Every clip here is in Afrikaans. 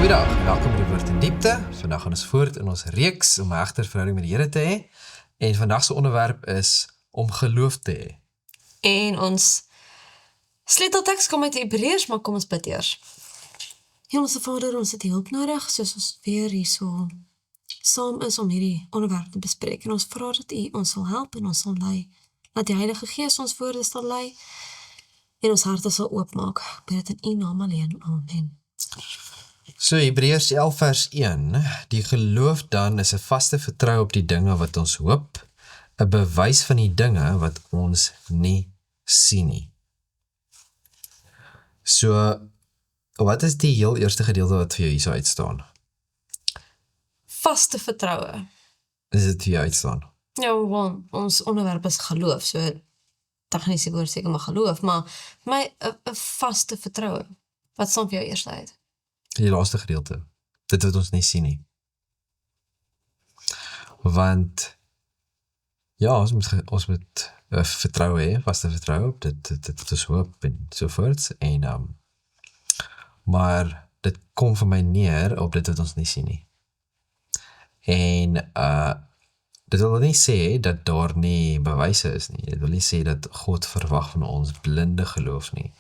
Goeiedag, welkom by die Woord in Diepte. Vandag gaan ons voort in ons reeks om 'n egter verhouding met die Here te hê. En vandag se onderwerp is om geloof te hê. En ons sleutelteks kom uit Hebreërs, maar kom ons bid eers. Hemelse Vader, ons het hulp nodig, soos ons weer hierso saam is om hierdie onderwerp te bespreek. En ons vra dat U ons sal help en ons sal lei. Laat die Heilige Gees ons woorde sal lei en ons harte sal oopmaak. Ek bid dit in U naam alleen. Amen. So Hebreërs 11 vers 1, die geloof dan is 'n vaste vertrou op die dinge wat ons hoop, 'n bewys van die dinge wat ons nie sien nie. So, wat is die heel eerste gedeelte wat vir jou hierso uitstaan? Vaste vertroue. Is dit vir jou uitstaan? Ja, want ons onderwerp is geloof, so tegnies die woord seker maar geloof, maar vir my 'n vaste vertroue. Wat staan vir jou eerste uit? Die laaste gedeelte, dit wat ons nie sien nie. Want, ja, ons moet vertrou hê, vaste vertrou op dit is hoop en sovoorts, en, maar dit kom vir my neer op dit wat ons nie sien nie. En, dit wil nie sê dat daar nie bewyse is nie, dit wil nie sê dat God verwag van ons blinde geloof nie,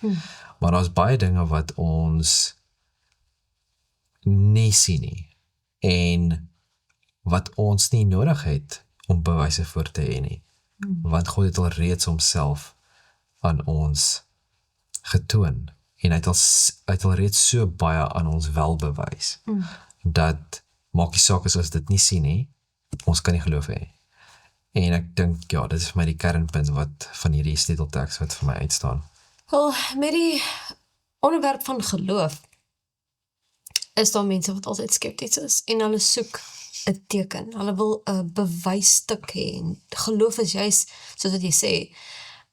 maar daar is baie dinge wat ons nie sien nie, en wat ons nie nodig het om bewyse voor te hê nie, want God het al reeds homself aan ons getoon, en hy het al reeds so baie aan ons wel bewys, dat maak die saak as ons dit nie sien nie, ons kan nie geloof hê. En ek dink, ja, dit is vir my die kernpunt wat van hierdie sleutelteks wat vir my uitstaan. Wel, met die onderwerp van geloof, is daar mense wat altyd skepties is, en hulle soek 'n teken, hulle wil 'n bewysstuk hê, en geloof is juist, soos wat jy sê,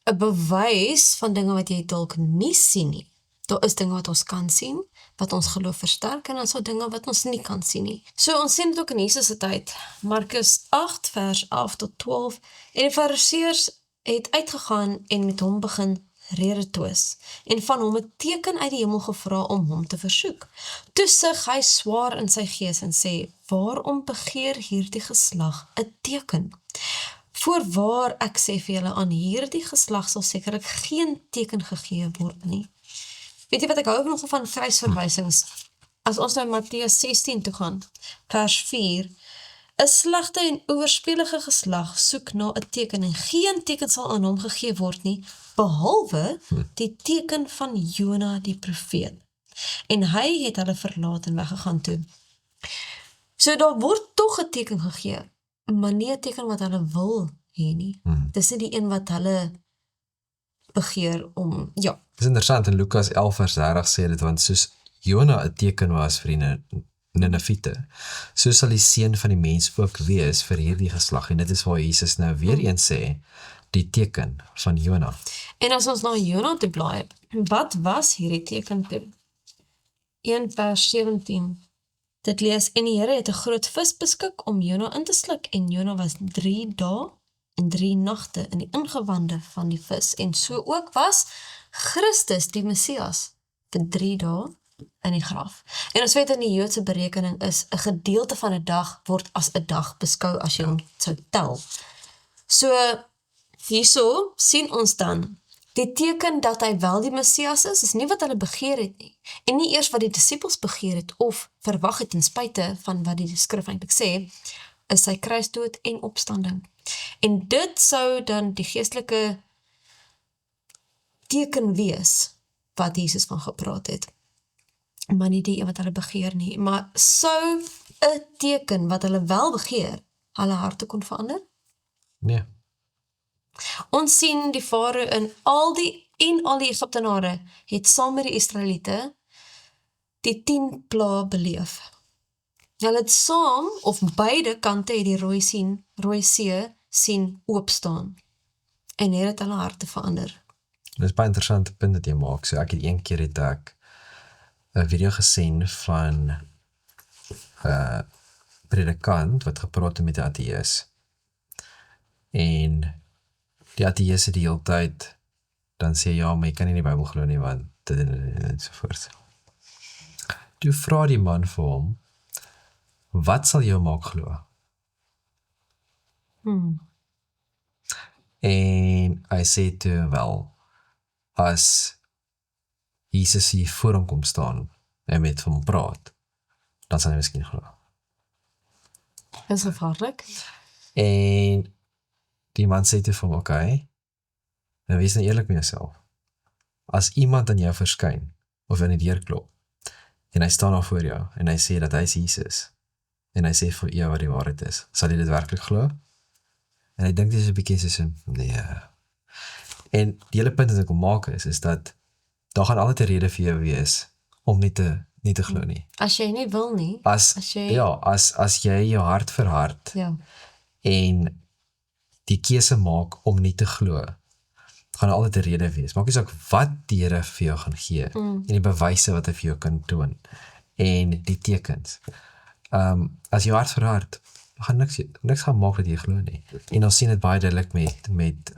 'n bewys van dinge wat jy dalk nie sien nie. Daar is dinge wat ons kan sien, wat ons geloof versterk, en dan is daar dinge wat ons nie kan sien nie. So ons sien dit ook in Jesus se tyd, Markus 8 vers 11 tot 12, en die Fariseërs het uitgegaan en met hom begin rede twis, en van hom 'n teken uit die hemel gevra om hom te versoek. Toe sug hy swaar in sy gees en sê, waarom begeer hierdie geslag 'n teken? Voorwaar ek sê vir julle, aan hierdie geslag sal sekerlik geen teken gegee word nie. Weet jy wat ek hou nogal van kruisverwysings? As ons nou Matteus 16 toe gaan, vers 4, 'n slegte en oorspelige geslag soek na 'n teken, en geen teken sal aan hom gegee word nie, behalwe die teken van Jona die profeet. En hy het hulle verlaat en weggegaan toe. So daar word tog 'n teken gegee, maar nie 'n teken wat hulle wil hê nie. Dis nie die een wat hulle begeer om, ja. Dit is interessant, in Lukas 11 vers 30 sê dit, want soos Jona 'n teken was vir die Nineviete, so sal die seun van die mens ook wees vir hierdie geslag, en dit is waar Jesus nou weer eens sê, die teken van Jona. En as ons na Jona toe blaai, wat was hierdie teken toe? 1 vers 17, dit lees, en die Here het 'n groot vis beskik om Jona in te sluk, en Jona was 3 dae en 3 nagte in die ingewande van die vis, en so ook was Christus die Messias vir 3 dae in die graf. En ons weet in die Joodse berekening is 'n gedeelte van 'n dag word as 'n dag beskou as jy hom sou tel. So hierso sien ons dan die teken dat hy wel die Messias is nie wat hulle begeer het nie, en nie eers wat die disippels begeer het of verwag het ten spyte van wat die skrif eintlik sê, is sy kruisdood en opstanding. En dit sou dan die geestelike teken wees wat Jesus van gepraat het, maar nie die wat hulle begeer nie, maar sou 'n teken wat hulle wel begeer, hulle harte kon verander? Nee. Ons sien die farao en al die Egiptenare het saam met die Israeliete die 10 plaae beleef. Hulle het saam, of beide kante het die Rooi See sien oopstaan, en het hulle harte verander. Dit is baie interessante punt wat jy maak. So ek het een keer het ek 'n video gesien van 'n predikant wat gepraat het met 'n ateïs. En die ateïs het die hele tyd dan sê ja, maar jy kan nie in die Bybel glo nie, want dit en so voort. toe vra die man vir hom, wat sal jou maak glo? En hy sê toe wel, as Jesus hier voor hom kom staan en met hom praat, dan sal hy miskien glo. Is gevaarlik. En die man sê toe vir hom, okay, nou wees nou eerlik met jouself. As iemand aan jou verskyn, of in die deur klop, en hy staan daar voor jou, en hy sê dat hy is Jesus, en hy sê vir jou wat die waarheid is, sal jy dit werklik glo? En hy dink dit is 'n bietjie soos 'n, nee. En die hele punt wat ek wil maak is dat daar gaan altyd 'n rede vir jou wees om nie te glo nie. As jy nie wil nie, As jy, as jy jou hart verhard ja, en die keuse maak om nie te glo, gaan altyd 'n rede wees. Maak nie saak wat die Here vir jou gaan gee en die bewyse wat hy vir jou kan toon en die tekens. As jou hart verhard, gaan niks gaan maak dat jy glo nie. En ons sien dit baie duidelik met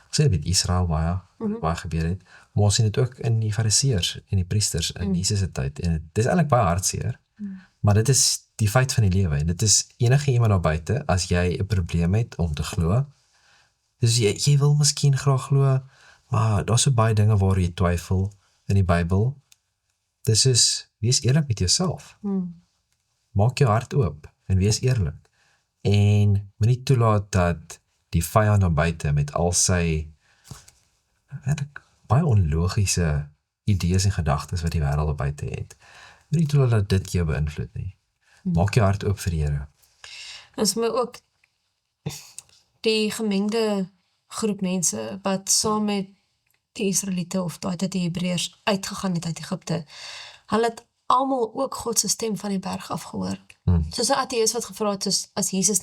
ons sien dit met Israel baie gebeur het, maar ons sien dit ook in die fariseërs en die priesters in Jesus se tyd. En dit is eintlik baie hartseer, maar dit is die feit van die lewe. En dit is enige iemand daar buite, as jy 'n probleem het om te glo, dus jy wil miskien graag glo, maar daar's so baie dinge waar jy twyfel in die Bybel. Dis is, wees eerlik met jouself. Maak jou hart oop en wees eerlik. En moenie toelaat dat die vyand daar buite met al sy baie onlogiese idees en gedagtes wat die wêreld daar buite het. Moenie toelaat dat dit jou beïnvloed nie. Maak jou hart oop vir die Here. is my ook die gemengde groep mense wat saam met die Israeliete of daai tyd die Hebreërs uitgegaan het uit Egipte. Hulle het almal ook God se stem van die berg af gehoor. Soos 'n ateïs wat gevra het, soos as Jesus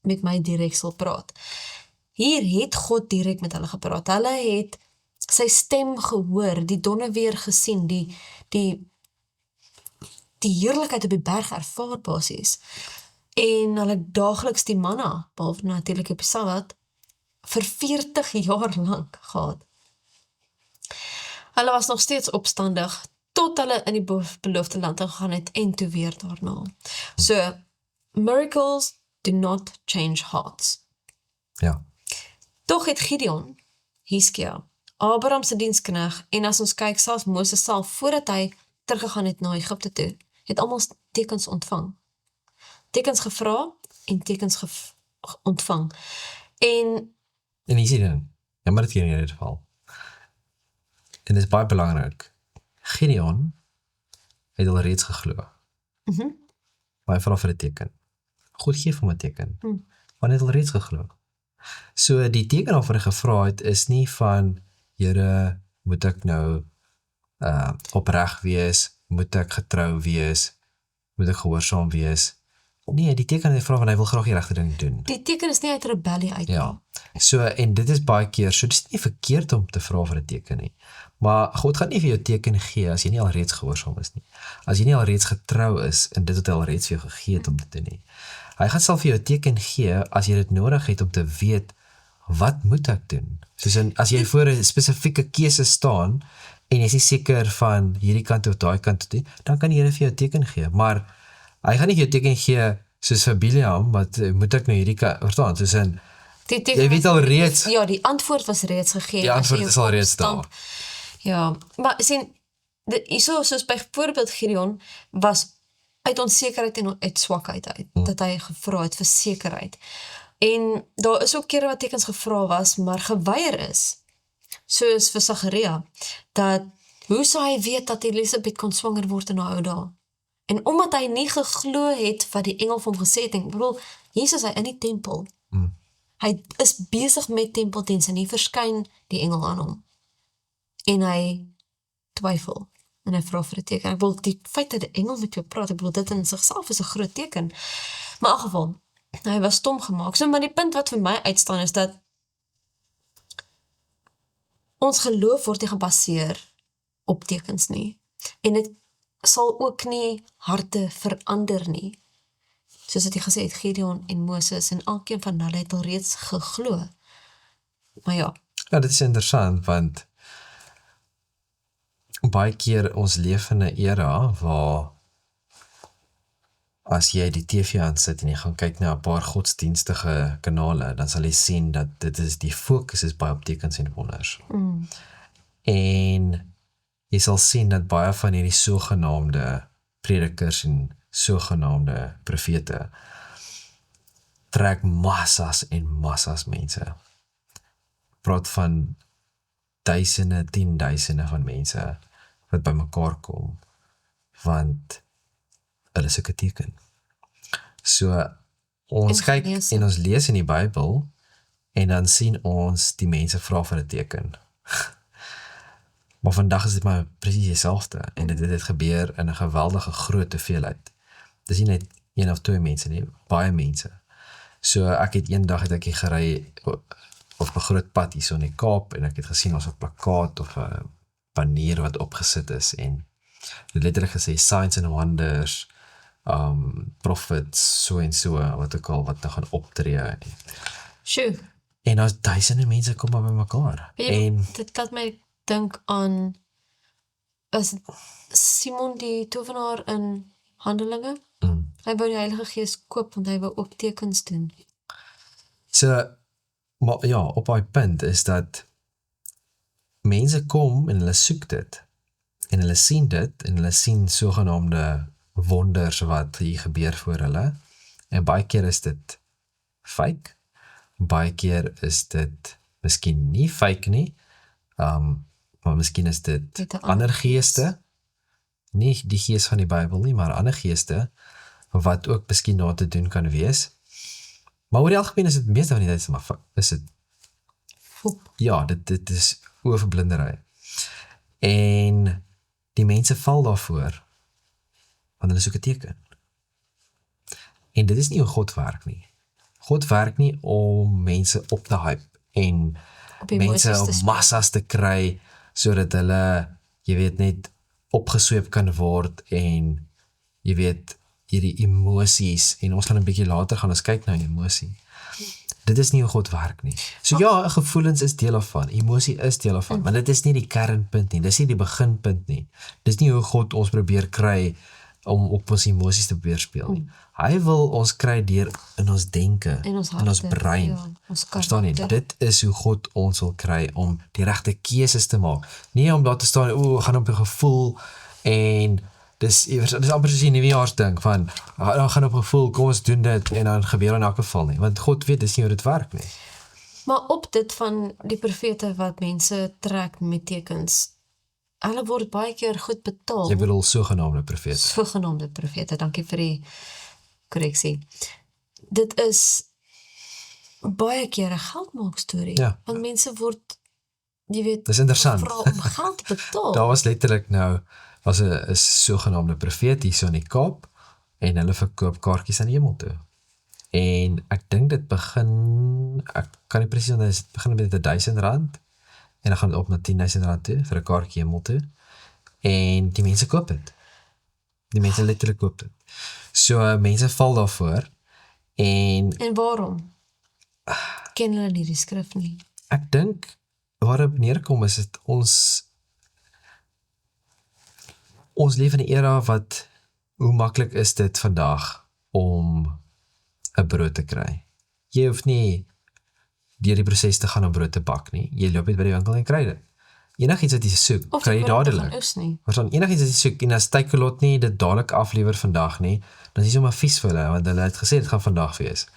met my direk sal praat. Hier het God direk met hulle gepraat. Hulle het sy stem gehoor, die donne weer gesien, die heerlikheid op die berg ervaar basies. En hulle het daagliks die manna, behalwe natuurlik op die Sabbat, vir 40 jaar lank gehad. Hulle was nog steeds opstandig, tot hulle in die beloofde land gegaan het en toe weer daarna. So, miracles do not change hearts. Ja. Tog het Gideon, Hiskia, Abraham se dienskneg, en as ons kyk, selfs Moses self, voordat hy teruggegaan het na Egipte toe, het almal tekens ontvang. Tekens gevra en tekens ontvang. En hier is die ding, maar dit hier in hierdie geval. En dit is baie belangrik. Gideon het al reeds geglo. Maar hy vra vir 'n teken. God gee vir hom 'n teken. Maar hy het al reeds geglo. So die teken waarvoor hy gevra het is nie van, Here, moet ek nou opreg wees, moet ek getrou wees, moet ek gehoorsaam wees. Nee, die teken hy vra van hy wil graag die regte ding doen. die teken is nie uit rebellie uit nie. Ja, so en dit is baie keer, so dit is nie verkeerd om te vra vir 'n teken nie. Maar God gaan nie vir jou teken gee as jy nie al reeds gehoorsaam is nie. As jy nie al reeds getrou is in dit wat hy al reeds vir jou gegee het om te doen nie. Hy gaan self vir jou teken gee as jy dit nodig het om te weet, wat moet ek doen? Soos as jy voor 'n spesifieke keuse staan en jy is nie seker van hierdie kant of daai kant toe, dan kan die Here vir jou teken gee, maar hy gaan nie vir jou teken gee soos vir Biliam, wat moet ek nou hierdie kant, verstaan, soos jy weet al reeds. Ja, die antwoord was reeds gegee. Die antwoord is al reeds daar. Ja, maar sien, hierso soos byvoorbeeld Gideon was uit onsekerheid en uit swakheid uit, dat hy gevra het vir sekerheid. En daar is ook kere wat tekens gevra was, maar geweier is, soos vir Sagaria, dat hoe sou hy weet dat Elisabeth kon swanger word in haar ou dae? En omdat hy nie geglo het wat die engel vir hom gesê het, ek bedoel, Jesus hy in die tempel. Hy is besig met tempeldiens en hier verskyn die engel aan hom. En hy twyfel. En hy vra vir 'n teken. Ek bedoel, die feit dat die engel met jou praat, ek bedoel, dit in sigself is 'n groot teken. Maar in elk geval, hy was stom gemaak. So, maar die punt wat vir my uitstaan is dat ons geloof word nie gebaseer op tekens nie. En dit sal ook nie harte verander nie. Soos wat jy gesê het, Gideon en Moses en elkeen van hulle het al reeds geglo. Maar ja. Ja, dit is interessant, want baie keer ons leef in 'n era waar as jy die TV aansit en jy gaan kyk na 'n paar godsdienstige kanale, dan sal jy sien dat die fokus is baie op tekens en wonders. En jy sal sien dat baie van hierdie sogenaamde predikers en sogenaamde profete trek massas en massas mense. Praat van duisende, 10,000 van mense wat bymekaar kom, want hulle is 'n teken. So, ons kyk en ons lees in die Bybel, en dan sien ons die mense vra vir 'n teken. Maar vandag is dit maar presies dieselfde, en dit het gebeur in 'n geweldige groot hoeveelheid. Dis nie net 1 of 2 mense nie, baie mense. So ek het eendag hier gery op 'n groot pad hier so in die Kaap, en ek het gesien ons 'n plakkaat of 'n banner wat opgesit is, en dit letterlik gesê signs and wonders, prophets, so en so, wat ook al, wat nou gaan optree. Sjoe. En daar's duisende mense kom maar bymekaar. En dit laat my dink aan is Simon die tovenaar in Handelinge. Hy wou die Heilige Gees koop, want hy wou ook tekens doen. So, maar ja, op daai punt is dat mense kom en hulle soek dit, en hulle sien dit, en hulle sien sogenaamde wonders wat hier gebeur voor hulle, en baie keer is dit fake, baie keer is dit miskien nie fake nie, maar miskien is dit ander geeste, nie die gees van die Bybel nie, maar ander geeste, wat ook miskien na te doen kan wees. Maar oor die algemeen is dit meeste van die tyd, maar is dit, ja, dit is oorverblindery. En die mense val daarvoor, want hulle soek 'n teken. En dit is nie hoe God werk nie. God werk nie om mense op te hype, en mense op massas te kry, sodat hulle, jy weet, net opgesweep kan word, en jy weet, hierdie emosies, en ons gaan 'n bietjie later gaan ons kyk na emosie. Dit is nie hoe God werk nie. So ja, gevoelens is deel daarvan, emosie is deel daarvan, maar dit is nie die kernpunt nie, dis nie die beginpunt nie. Dis nie hoe God ons probeer kry om op ons emosies te probeer speel nie. Hy wil ons kry deur in ons denke, in ons brein. Ja, Verstaan nie, dit is hoe God ons wil kry om die regte keuses te maak. Nie om daar te staan, gaan op jou gevoel, en dis amper soos die nuwejaarsding van, dan gaan op gevoel, kom ons doen dit, en dan gebeur in elk geval nie, want God weet, dis nie hoe dit werk nie. Maar op dit van die profete wat mense trek met tekens, hulle word baie keer goed betaal. Jy bedoel sogenaamde profete. Sogenaamde profete, dankie vir die korreksie. Dit is baie keer 'n geldmaakstorie, want mense word, jy weet, dis interessant. gevra om geld te betaal. Daar was letterlik nou, was 'n sogenaamde profeet hier so in die Kaap, en hulle verkoop kaartjies aan die hemel toe. En ek dink dit begin, ek kan nie presies onthou, dit begin met R1,000, en dan gaan dit op na R10,000 toe, vir 'n kaartjie hemel toe, en die mense koop dit. Die mense letterlik koop dit. So, mense val daarvoor, en waarom? Ken hulle nie die skrif nie? Ek dink, waar dit neerkom is dit ons leef in 'n era wat, hoe maklik is dit vandag om 'n brood te kry? Jy hoef nie deur die proses te gaan om brood te bak nie. Jy loop net by die winkel en kry dit. Enigiets wat jy soek, kry jy dadelik. Enigiets wat jy soek, en as Takealot nie dit dadelik aflewer vandag nie, dan is jy sommer vies vir hulle, want hulle het gesê dit gaan vandag wees.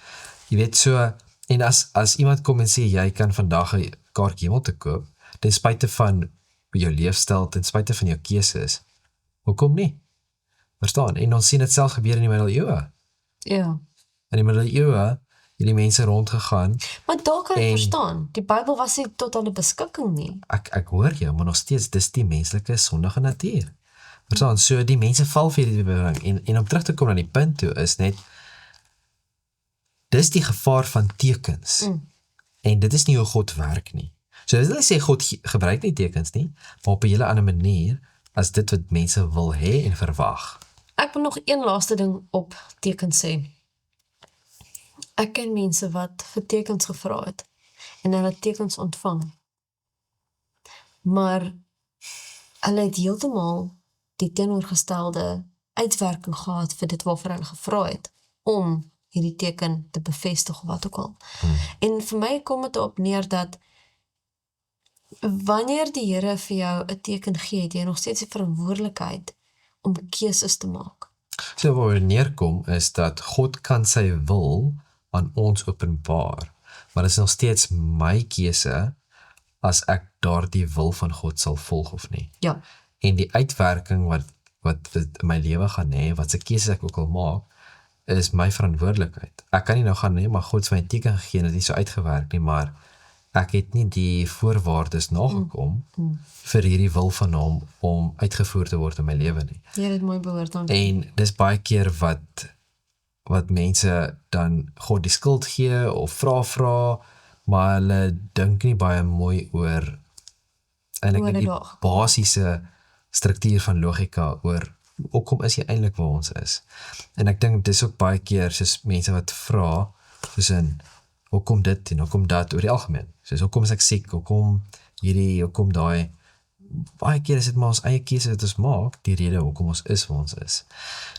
Jy weet so, en as iemand kom en sê jy kan vandag 'n kaartjie hemel te koop, ten spyte van jou leefstyl, ten spyte van jou keuses, hoekom nie? Verstaan? En ons sien dit selfs gebeur in die middeleeue. Ja. In die middeleeue het die mense rondgegaan. Maar daar kan ek verstaan, die Bybel was nie tot hulle beskikking nie. Ek hoor jou, maar nog steeds, dis die menslike sondige natuur. Verstaan? So die mense val vir hierdie beweging, en om terug te kom na die punt toe, is net, dis die gevaar van tekens. En dit is nie hoe God werk nie. So dit wil sê, God gebruik nie tekens nie, maar op 'n hele ander manier, as dit wat mense wil hê en verwag. Ek wil nog een laaste ding op tekens sê. Ek ken mense wat vir tekens gevra het, en hulle tekens ontvang. Maar hulle het heeltemal die teenoorgestelde uitwerking gehad vir dit waarvoor hulle gevra het, om hierdie teken te bevestig of wat ook al. En vir my kom dit op neer dat wanneer die Here vir jou 'n teken gee, het jy nog steeds die verantwoordelikheid om keuses te maak. So waar het neerkom is dat God kan sy wil aan ons openbaar, maar dit is nog steeds my keuse as ek daardie wil van God sal volg of nie. Ja, En die uitwerking wat in my lewe gaan hê, wat se keuses ek ook al maak, is my verantwoordelikheid. Ek kan nie nou gaan, nee, maar God het my 'n teken gegee en dit het nie so uitgewerk nie, maar ek het nie die voorwaardes nagekom vir hierdie wil van hom om uitgevoer te word in my lewe nie. jy het dit mooi behoort dan. En dis baie keer wat mense dan God die skuld gee of vra, maar hulle dink nie baie mooi oor eintlik die basiese struktuur van logika oor hoekom is jy eintlik waar ons is. En ek dink dis ook baie keer soos mense wat vra, soos in hoekom dit en hoekom dat oor die algemeen. Soos hoekom is ek siek, hoekom hierdie, hoekom daai. Baie keer is dit maar ons eie keuse wat ons maak, die rede hoekom ons is waar ons is.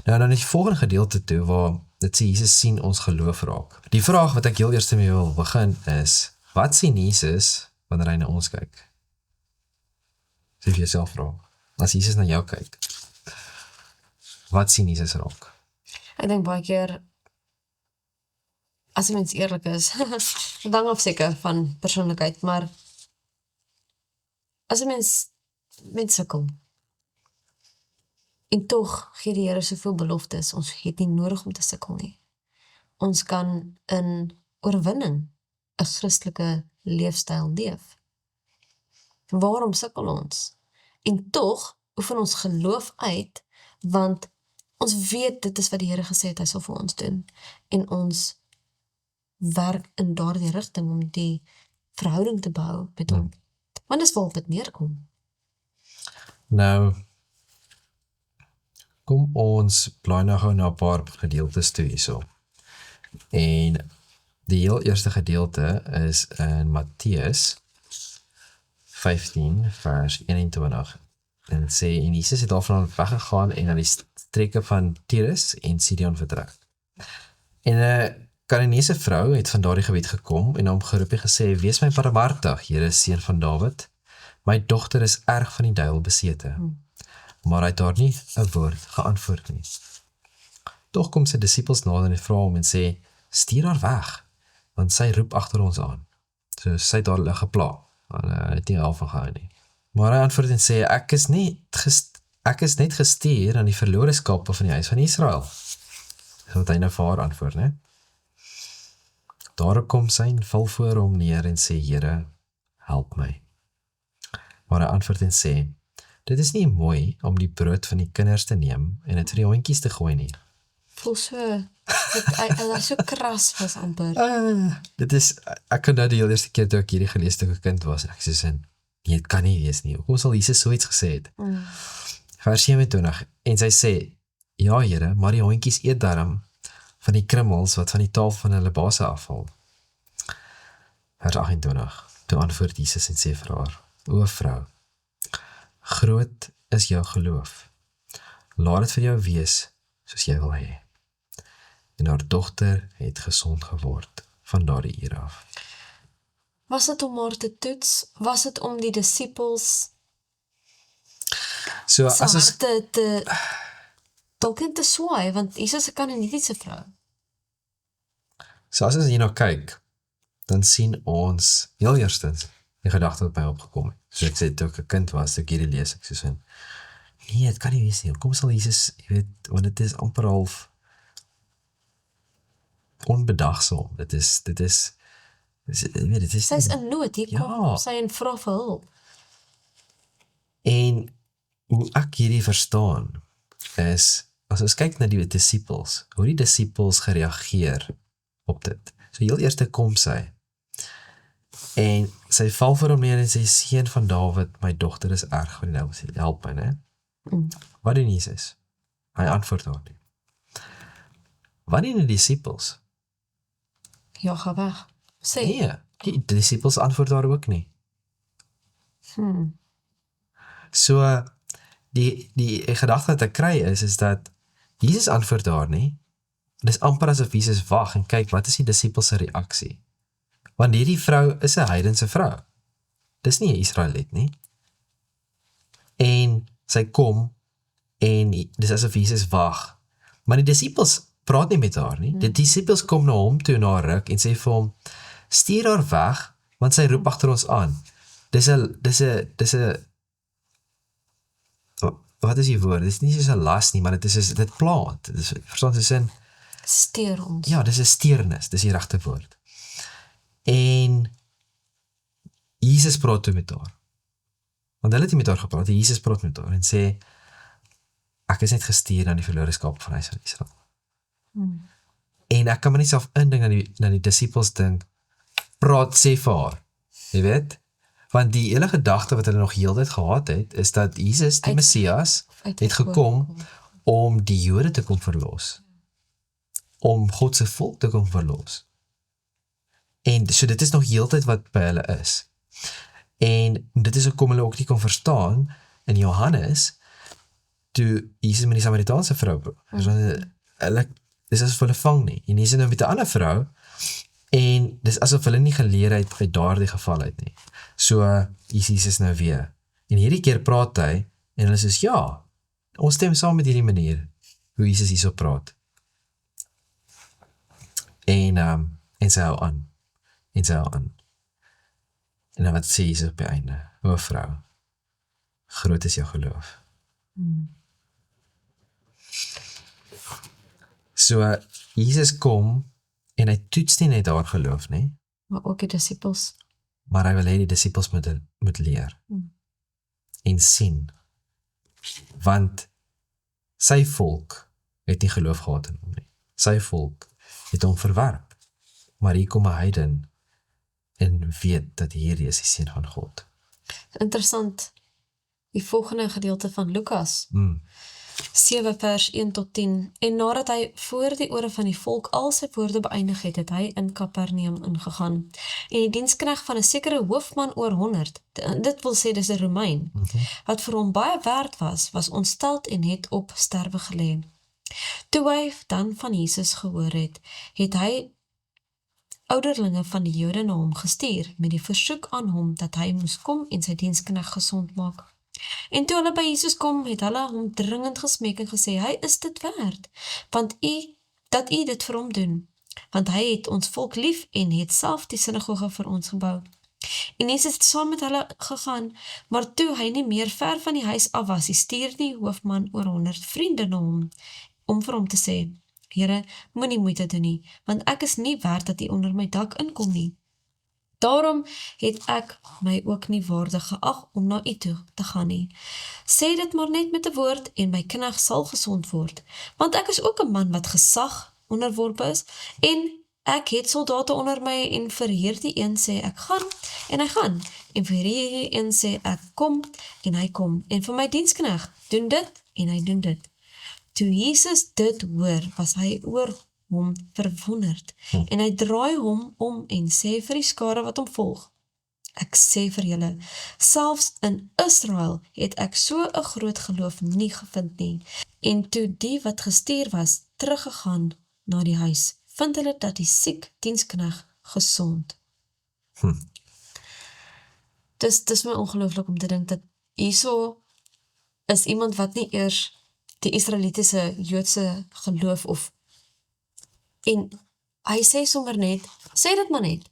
Nou dan is die volgende gedeelte toe waar dit sê Jesus sien ons geloof raak. Die vraag wat ek heel eers mee wil begin is, wat sien Jesus wanneer hy na ons kyk? Sê vir jouself vra. As Jesus na jou kyk, wat sien Jesus raak? Ek dink baie keer, as 'n mens eerlik is, dit hang af seker van persoonlikheid, maar as 'n mens sukkel, en tog gee die Here soveel beloftes, ons het nie nodig om te sukkel nie. Ons kan in oorwinning 'n Christelike leefstyl leef. Waarom sukkel ons? En tog oefen ons geloof uit, want ons weet dit is wat die Here gesê het, hy sal vir ons doen. En ons werk in daardie rigting om die verhouding te bou met hom. Want dis waarop dit neerkom. Nou, kom ons blaai nou gou na 'n paar gedeeltes toe hierso. En die heel eerste gedeelte is in Matteus 15 vers 21. En dit sê, en Jesus het daarvan weggegaan en na die streke van Tyrus en Sidon vertrek. En 'n Kanaanese vrou het van daardie gebied gekom en hom geroep en gesê, wees my barmhartig, Here, seun van Dawid, my dogter is erg van die duiwel besete. Maar hy het daar nie 'n woord geantwoord nie. Tog kom sy disippels nader en vra hom en sê, stuur haar weg, want sy roep agter ons aan. So sy het daar gepla. Hulle het nie half van gehou nie. Maar hy antwoord en sê, ek is net gestuur aan die verlore skape van die huis van Israel. Dis wat hy nou vir haar antwoord, né? Daarop kom sy en val voor hom neer en sê, Here, help my. Maar hy antwoord en sê, dit is nie mooi om die brood van die kinders te neem en dit vir die hondjies te gooi nie. Voel so, hy so kras was amper. Dit is, ek kan nou die heel eerste keer toe ek hierdie gelees toe ek 'n kind was, en ek sê sin, nee, dit kan nie wees nie. Hoekom sal Jesus so iets gesê het? Vers 27, en sy sê, ja Here, maar die hondjies eet darm van die krummels wat van die tafel van hulle baase afval. Vers 28, toe antwoord Jesus en sê vir haar, o vrou, groot is jou geloof. Laat dit vir jou wees soos jy wil hê. En haar dogter het gesond geword van daardie uur af. Was dit om haar te toets? Was dit om die disippels So se as ons harte te dalk te swaai, want Jesus is 'n Kanaanitiese vrou. So as ons hierna kyk, dan sien ons heel eerstens die gedagte wat my opgekom het. So ek sê toe ek 'n kind was, toe ek hierdie lees, ek sê so, nee, dit kan nie wees nie. Hoekom sal Jesus, jy weet, want dit is amper half onbedagsaam. Dit is jy weet, dit is Sy is in nood, hier kom Ja. sy en vra vir hulp. En hoe ek hierdie verstaan is, as ons kyk na die disippels, hoe die disippels gereageer op dit. So heel eerste kom sy, en sy val voor hom neer en sê, seun van Dawid, my dogter is erg van die duiwel, sê, help my, né? Wat doen Jesus? Hy antwoord haar nie. Wat doen die disippels? Ja, ga weg. Sê. Nee, die disippels antwoord daar ook nie. So, die gedagte wat ek kry is dat Jesus antwoord daar nie. Dis amper asof Jesus wag en kyk, wat is die disippels se reaksie? Want hierdie vrou is 'n heidense vrou. Dis nie 'n Israeliet nie. En sy kom en dis asof Jesus wag. Maar die disippels praat nie met haar nie. Die disippels kom na hom toe na 'n ruk en sê vir hom, stuur haar weg, want sy roep agter ons aan. Dis 'n wat is die woord? Dis nie soos 'n las nie, maar dit pla. Verstaan jy sin? Steur ons. Ja, dis 'n steurnis, dis die regte woord. En Jesus praat toe met haar. Want hulle het nie met haar gepraat, Jesus praat met haar en sê, ek is net gestuur na die verlore skaap van huis van Israel. En ek kan my nie self indink na die disippels dink, sê vir haar, jy weet? Want die hele gedagte wat hulle nog heeltyd gehad het, is dat Jesus, die Messias, het gekom om die Jode te kom verlos. Om God se volk te kom verlos. En so dit is nog heeltyd wat by hulle is. En dit is hoekom hulle ook nie kon verstaan in Johannes, toe Jesus met die Samaritaanse vrou, dis asof hulle vang nie, en Jesus nou met 'n ander vrou, en dis asof hulle nie geleer het uit daardie geval uit nie. So, is Jesus nou weer, en hierdie keer praat hy, en hulle sê, ja, ons stem saam met hierdie manier, hoe Jesus hierso praat. En sy hou aan, en dan wat sê Jesus op die einde, o vrou, groot is jou geloof. So, Jesus kom, en hy toets nie net haar geloof nie, Maar ook die disippels. maar hy wil hê die disippels moet leer, en sien, want sy volk het nie geloof gehad in hom nie, sy volk het hom verwerp, maar hier kom 'n heiden, en weet dat hierdie is die seun van God. Interessant, die volgende gedeelte van Lukas, 7 vers 1 tot 10, en nadat hy voor die ore van die volk al sy woorde beëindig het, het hy in Kapernaum ingegaan, en die diensknegt van 'n sekere hoofman oor 100, dit wil sê dis 'n Romein, wat vir hom baie werd was ontsteld en het op sterwe gelê. Toe hy dan van Jesus gehoor het, het hy ouderlinge van die Jode na hom gestuur, met die versoek aan hom dat hy moes kom en sy diensknegt gesond maak. En toe hulle by Jesus kom, het hulle hom dringend gesmeek en gesê, hy is dit werd, dat u dit vir hom doen, want hy het ons volk lief en het self die sinagoge vir ons gebou. En Jesus het saam met hulle gegaan, maar toe hy nie meer ver van die huis af was, stuur die hoofman oor 100 vriende na hom, om vir hom te sê, Here, moenie moeite doen nie, want ek is nie werd dat u onder my dak inkom nie. Daarom het ek my ook nie waardig geag om na u toe te gaan nie. Sê dit maar net met 'n woord en my knegt sal gesond word, want ek is ook 'n man wat gesag onderworpe is, en ek het soldate onder my, en vir hierdie een sê ek gaan, en hy gaan, en vir hierdie een sê ek kom, en hy kom, en vir my diensknegt, doen dit, en hy doen dit. Toe Jesus dit hoor, was hy oor hom verwonderd, en hy draai hom om en sê vir die skare wat hom volg, ek sê vir julle, selfs in Israel het ek so 'n groot geloof nie gevind nie. En toe die wat gestuur was, teruggegaan na die huis, vind hulle dat die siek diensknegt gesond. Dis my ongelooflik om te dink dat hierso is iemand wat nie eers die Israelitiese Joodse geloof en hy sê sommer net, sê dit maar net.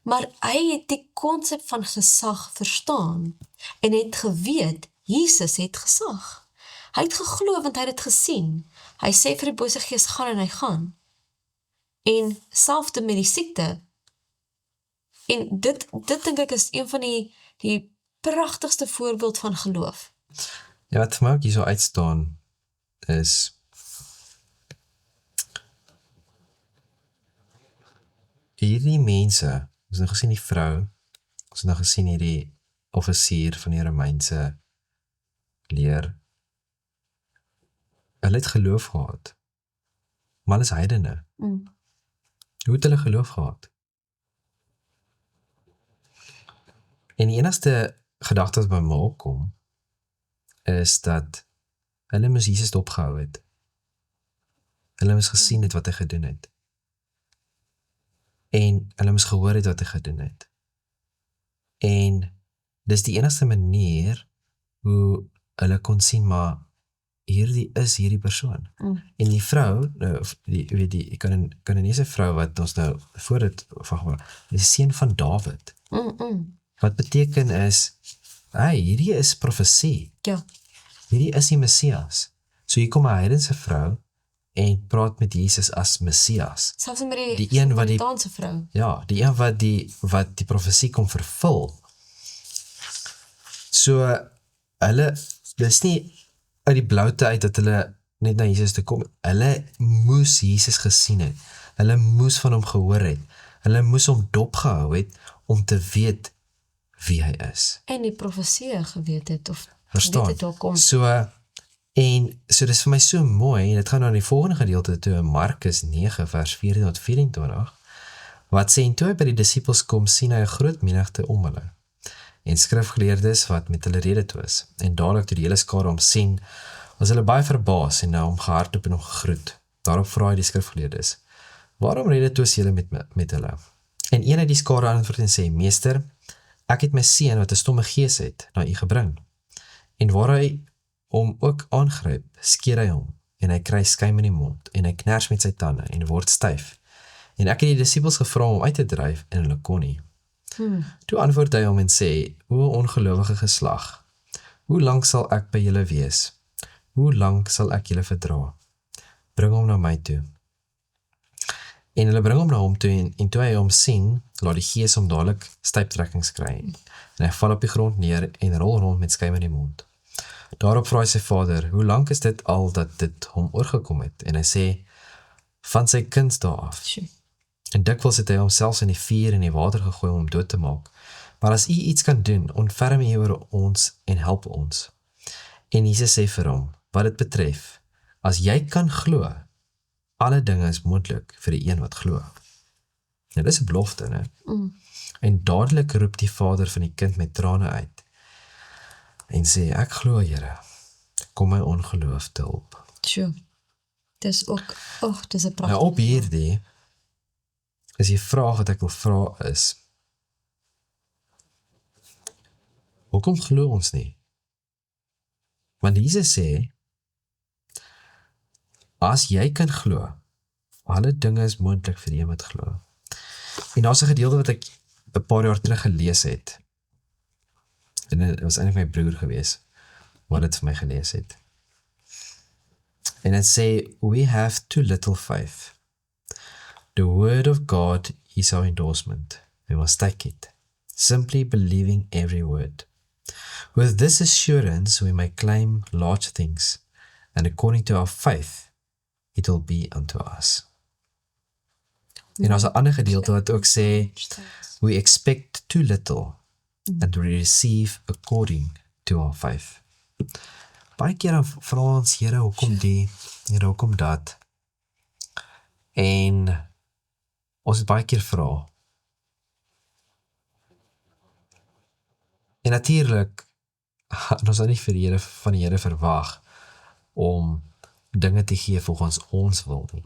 Maar hy het die konsep van gesag verstaan en het geweet, Jesus het gesag. Hy het geglo want hy het dit gesien. Hy sê vir die bose gees gaan en hy gaan. En selfde met die siekte. En dit dink ek is een van die pragtigste voorbeeld van geloof. Ja, wat vir my ook hier so uitstaan is hierdie mense, ons het nou gesien die vrou, ons het nou gesien hierdie offisier van die Romeinse leer, hulle het geloof gehad, maar hulle is heidene. Hoe het hulle geloof gehad? En die enigste gedagte wat by my opkom, is dat hulle moes Jesus opgehou het. Hulle moes gesien het wat hy gedoen het. En hulle moes gehoor het wat hy gedoen het. En dis die enigste manier hoe hulle kon sien, maar hierdie is hierdie persoon. En die vrou, die Kanaanese vrou wat ons nou voor dit van is die seun van Dawid. Wat beteken is, hierdie is profesie. Ja. Hierdie is die Messias. So hier kom 'n heidense vrou en praat met Jesus as Messias. Selfs met Die een wat die Samaritaanse vrou. Ja, die een wat die profesie kom vervul. So hulle, dis nie uit die bloute uit dat hulle net na Jesus toe kom. Hulle moes Jesus gesien het. Hulle moes van hom gehoor het. Hulle moes hom dopgehou het om te weet wie hy is. En die profesie geweet het, of Verstaan? weet het daar kom. So dis vir my so mooi, en dit gaan nou in die volgende gedeelte toe in Markus 9 vers 14 tot 24, wat sê, en toe hy by die disippels kom, sien hy 'n groot menigte om hulle, en skrifgeleerdes wat met hulle rede twis, en dadelik toe die hele skare hom sien, was hulle baie verbaas, en nou hom gehardloop en hom gegroet. Daarop vra hy die skrifgeleerdes, waarom rede twis julle met hulle? En een uit die skare antwoord en sê, Meester, ek het my seun wat 'n stomme gees het, na u gebring. En waar hy hom ook aangryp, skeer hy hom, en hy kry skuim in die mond, en hy kners met sy tande, en word styf. En ek het die disippels gevra om uit te dryf, en hulle kon nie. Toe antwoord hy hom en sê, o ongelowige geslag, hoe lank sal ek by julle wees? Hoe lank sal ek julle verdra? Bring hom na my toe. En hulle bring hom na hom toe, en toe hy hom sien, laat die gees hom dadelik styptrekkings kry, en hy val op die grond neer, en rol rond met skuim in die mond. Daarop vra hy sy vader, hoe lank is dit al dat dit hom oorgekom het? En hy sê, van sy kindsdae af. En dikwels het hy homself in die vuur en die water gegooi om dood te maak. Maar as u iets kan doen, ontferm u oor ons en help ons. En Jesus sê vir hom, wat dit betref, as jy kan glo, alle dinge is moontlik vir die een wat glo. Nou, dis 'n belofte, né? En dadelik roep die vader van die kind met trane uit en sê, ek glo, Here, kom my ongeloof te hulp. Dis ook, dis 'n Nou pragtige. op hierdie is die vraag wat ek wil vra is, hoekom glo ons nie? Want Jesus sê, as jy kan glo, alle dinge is moontlik vir die wat glo. En daar's 'n gedeelte wat ek 'n paar jaar terug gelees het. En dit was eintlik my broer gewees wat dit vir my gelees het. En dit sê, we have too little faith. The word of God is our endorsement. We must take it, simply believing every word. With this assurance we may claim large things, and according to our faith, it will be unto us. En daar's 'n ander gedeelte wat ook sê, we expect too little, and we receive according to our faith. Baie keer dan vra ons, Here, hoekom die, Here, hoekom dat? En ons het baie keer vra. En natuurlik, ons sal nie vir die Here, van die Here verwag om dinge te gee volgens ons wil nie.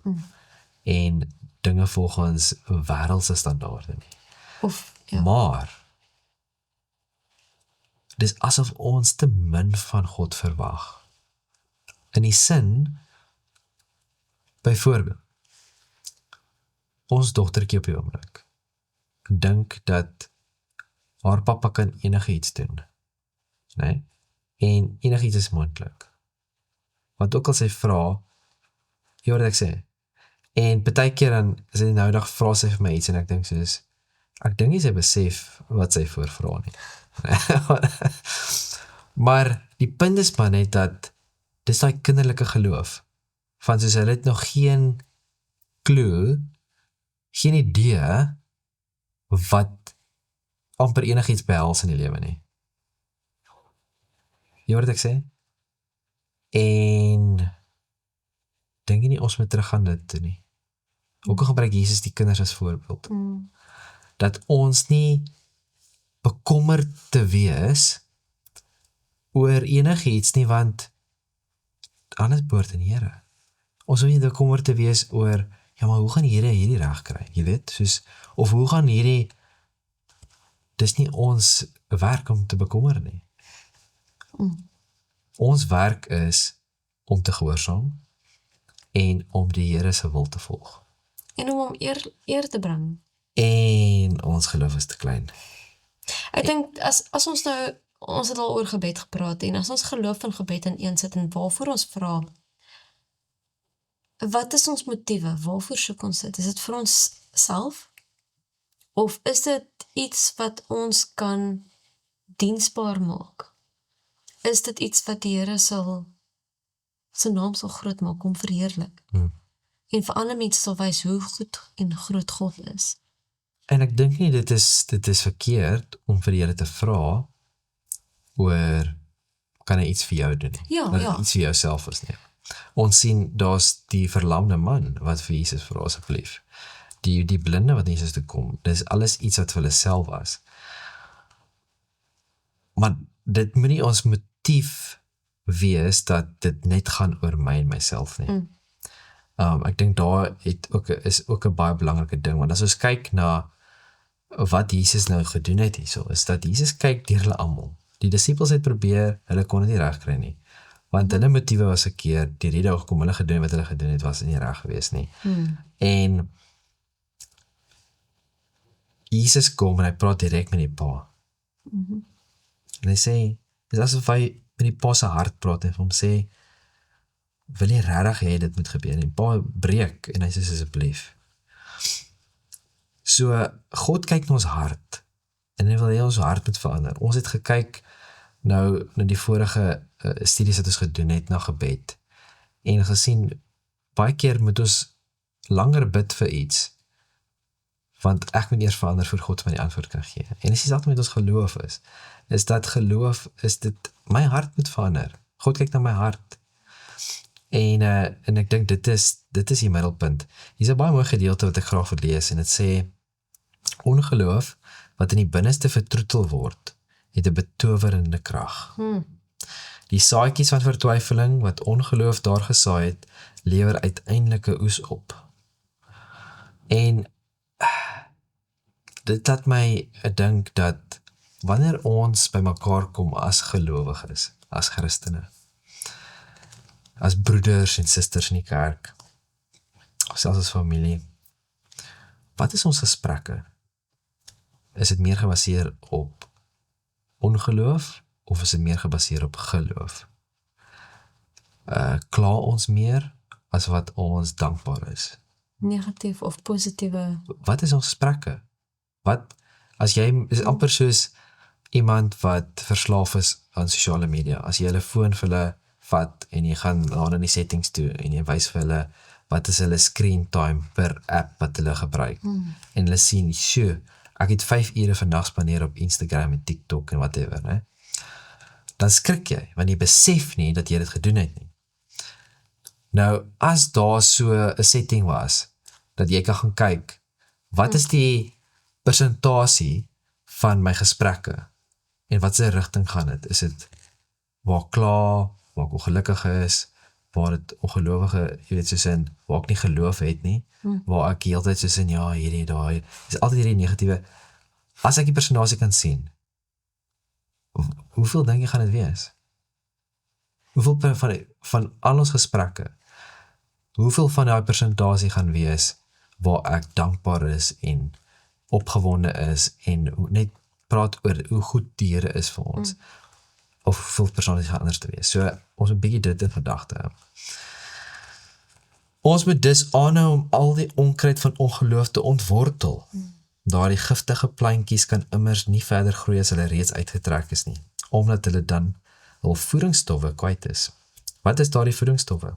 En dinge volgens wêreldse standaarde nie. Maar dis asof ons te min van God verwag. In die sin, byvoorbeeld, ons dogtertjie op die oomblik dink dat haar pappa kan enigiets doen, né? En enigiets is moontlik. Wat ook al sy vra, jy hoor wat ek sê. En baie keer dan, as hy nou dag vra sy vir my iets, en ek dink soos, ek dink nie sy besef wat sy voorvra nie. Maar die punt is maar net dat dis daai kinderlike geloof van soos hulle het nog geen clue, geen idee wat amper enigiets behels in die lewe nie. Jy hoor wat ek sê? En dink jy nie ons moet teruggaan dit toe nie? Ook al gebruik Jesus die kinders as voorbeeld. Dat ons nie bekommerd te wees oor enigiets nie, want alles behoort aan die Here. Ons hoef nie bekommerd te wees oor, ja, maar hoe gaan die Here hierdie reg kry, jy weet, soos, of hoe gaan hierdie, dis nie ons werk om te bekommer nie. Ons werk is om te gehoorsaam en om die Here se wil te volg. En om hom eer te bring. En ons geloof is te klein. Ek dink, as ons nou, ons het al oor gebed gepraat, en as ons geloof in gebed in een sit, en waarvoor ons vra, wat is ons motiewe? Waarvoor soek ons dit? Is dit vir ons self? Of is dit iets wat ons kan diensbaar maak? Is dit iets wat die Here sy naam sal groot maak, om verheerlik? En vir ander mense sal wys hoe goed en groot God is. En ek dink nie dit is verkeerd om vir die Here te vra oor, kan hy iets vir jou doen nie? Ja, dat ja. het iets vir jouself is nie. Ons sien, daar's die verlamde man wat vir Jesus vra asseblief. Die blinde wat Jesus toe kom, dis alles iets wat vir hulle self was. Maar dit moet nie ons motief wees dat dit net gaan oor my en myself nie. Ek dink daar is ook 'n baie belangrike ding, want as ons kyk na wat Jesus nou gedoen het hierso, is dat Jesus kyk deur hulle almal. Die disippels het probeer, hulle kon dit nie reg kry nie. Want hulle motiewe was verkeerd, die rede hoekom hulle gedoen wat hulle gedoen het, was nie reg gewees nie. En Jesus kom en hy praat direk met die pa. En hy sê, dis asof hy met die pa se hart praat en vir hom sê, wil jy regtig hê dit moet gebeur? En die pa breek en hy sê asseblief. So, God kyk na ons hart en hy wil hê ons hart moet verander. Ons het gekyk nou na die vorige studies wat ons gedoen het na gebed en gesien, baie keer moet ons langer bid vir iets, want ek moet eers verander voor God my die antwoord kan gee. En as dit met ons geloof is dat geloof, is dit, my hart moet verander. God kyk na my hart. En ek dink dit is die middelpunt. Hier is 'n baie mooi gedeelte wat ek graag wil lees, en dit sê, ongeloof wat in die binneste vertroetel word, het 'n betowerende krag. Die saadjies van vertwyfeling wat ongeloof daar gesaai het, lewer uiteindelik 'n oes op. En dit laat my dink dat wanneer ons by mekaar kom as gelowiges, as Christene, as broeders en susters in die kerk, of selfs as familie, wat is ons gesprekke? Is dit meer gebaseer op ongeloof, of is dit meer gebaseer op geloof? Kla ons meer as wat ons dankbaar is? Negatief of positiewe? Wat is ons gesprekke? Wat, as jy, is amper soos iemand wat verslaaf is aan sosiale media, as jy hulle foon vir hulle vat, en jy gaan na die settings toe, en jy wys vir hulle, wat is hulle screen time per app wat hulle gebruik, en hulle sien, ek het 5 ure vandag spandeer op Instagram en TikTok en whatever, ne? Dan skrik jy, want jy besef nie dat jy dit gedoen het nie. Nou, as daar so 'n setting was, dat jy kan gaan kyk, wat is die persentasie van my gesprekke, en wat se rigting gaan dit? Is dit waar ek kla, waar ek ongelukkig is, waar dit ongelowige, jy weet, soos in, waar ek nie geloof het nie, waar ek heeltyd soos in, ja, hierdie, daai, is altyd hierdie negatiewe. As ek die persentasie kan sien, hoeveel dink jy gaan dit wees? Hoeveel van al ons gesprekke, hoeveel van die persentasie gaan wees, waar ek dankbaar is, en opgewonde is, en net praat oor hoe goed die Here is vir ons, of hoeveel persentasie gaan anders te wees. So, ons moet bietjie dit in gedagte hou. Ons moet dus aanhou om al die onkruid van ongeloof te ontwortel. Daardie giftige plantjies kan immers nie verder groei as hulle reeds uitgetrek is nie, omdat hulle dan hul voedingsstowwe kwyt is. Wat is daardie voedingsstowwe?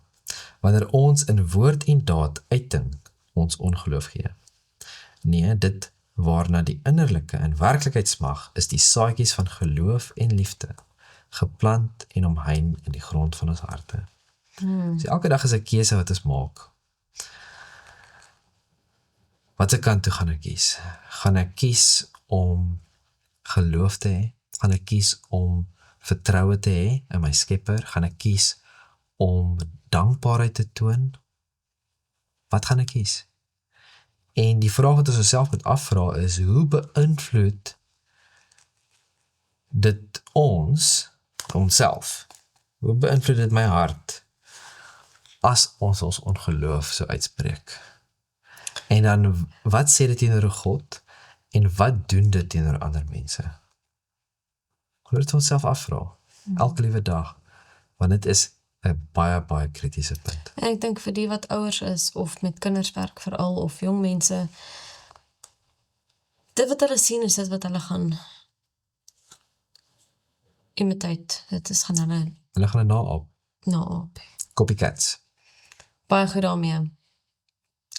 Wanneer ons in woord en daad uiting ons ongeloof gee. Nee, dit waarna die innerlike en werklikheid smag, is die saadjies van geloof en liefde, geplant en omhein in die grond van ons harte. So elke dag is 'n keuse wat ons maak. Watter kant toe gaan ek kies? Gaan ek kies om geloof te hê? Gaan ek kies om vertroue te hê in my Skepper? Gaan ek kies om dankbaarheid te toon? Wat gaan ek kies? En die vraag wat ons osself moet afvra is, hoe beïnvloed dit onsself? Hoe beïnvloed dit my hart as ons ongeloof so uitspreek? En dan, wat sê dit teenoor God? En wat doen dit teenoor ander mense? Moet dit onsself afvra, elke liewe dag, want dit is 'n baie kritiese punt. En ek dink vir die wat ouers is, of met kinders werk veral, of jong mense, dit wat hulle sien is dit wat hulle gaan imitate. Dit is gaan Hulle gaan naop, naop. copycats. Baie goed daarmee.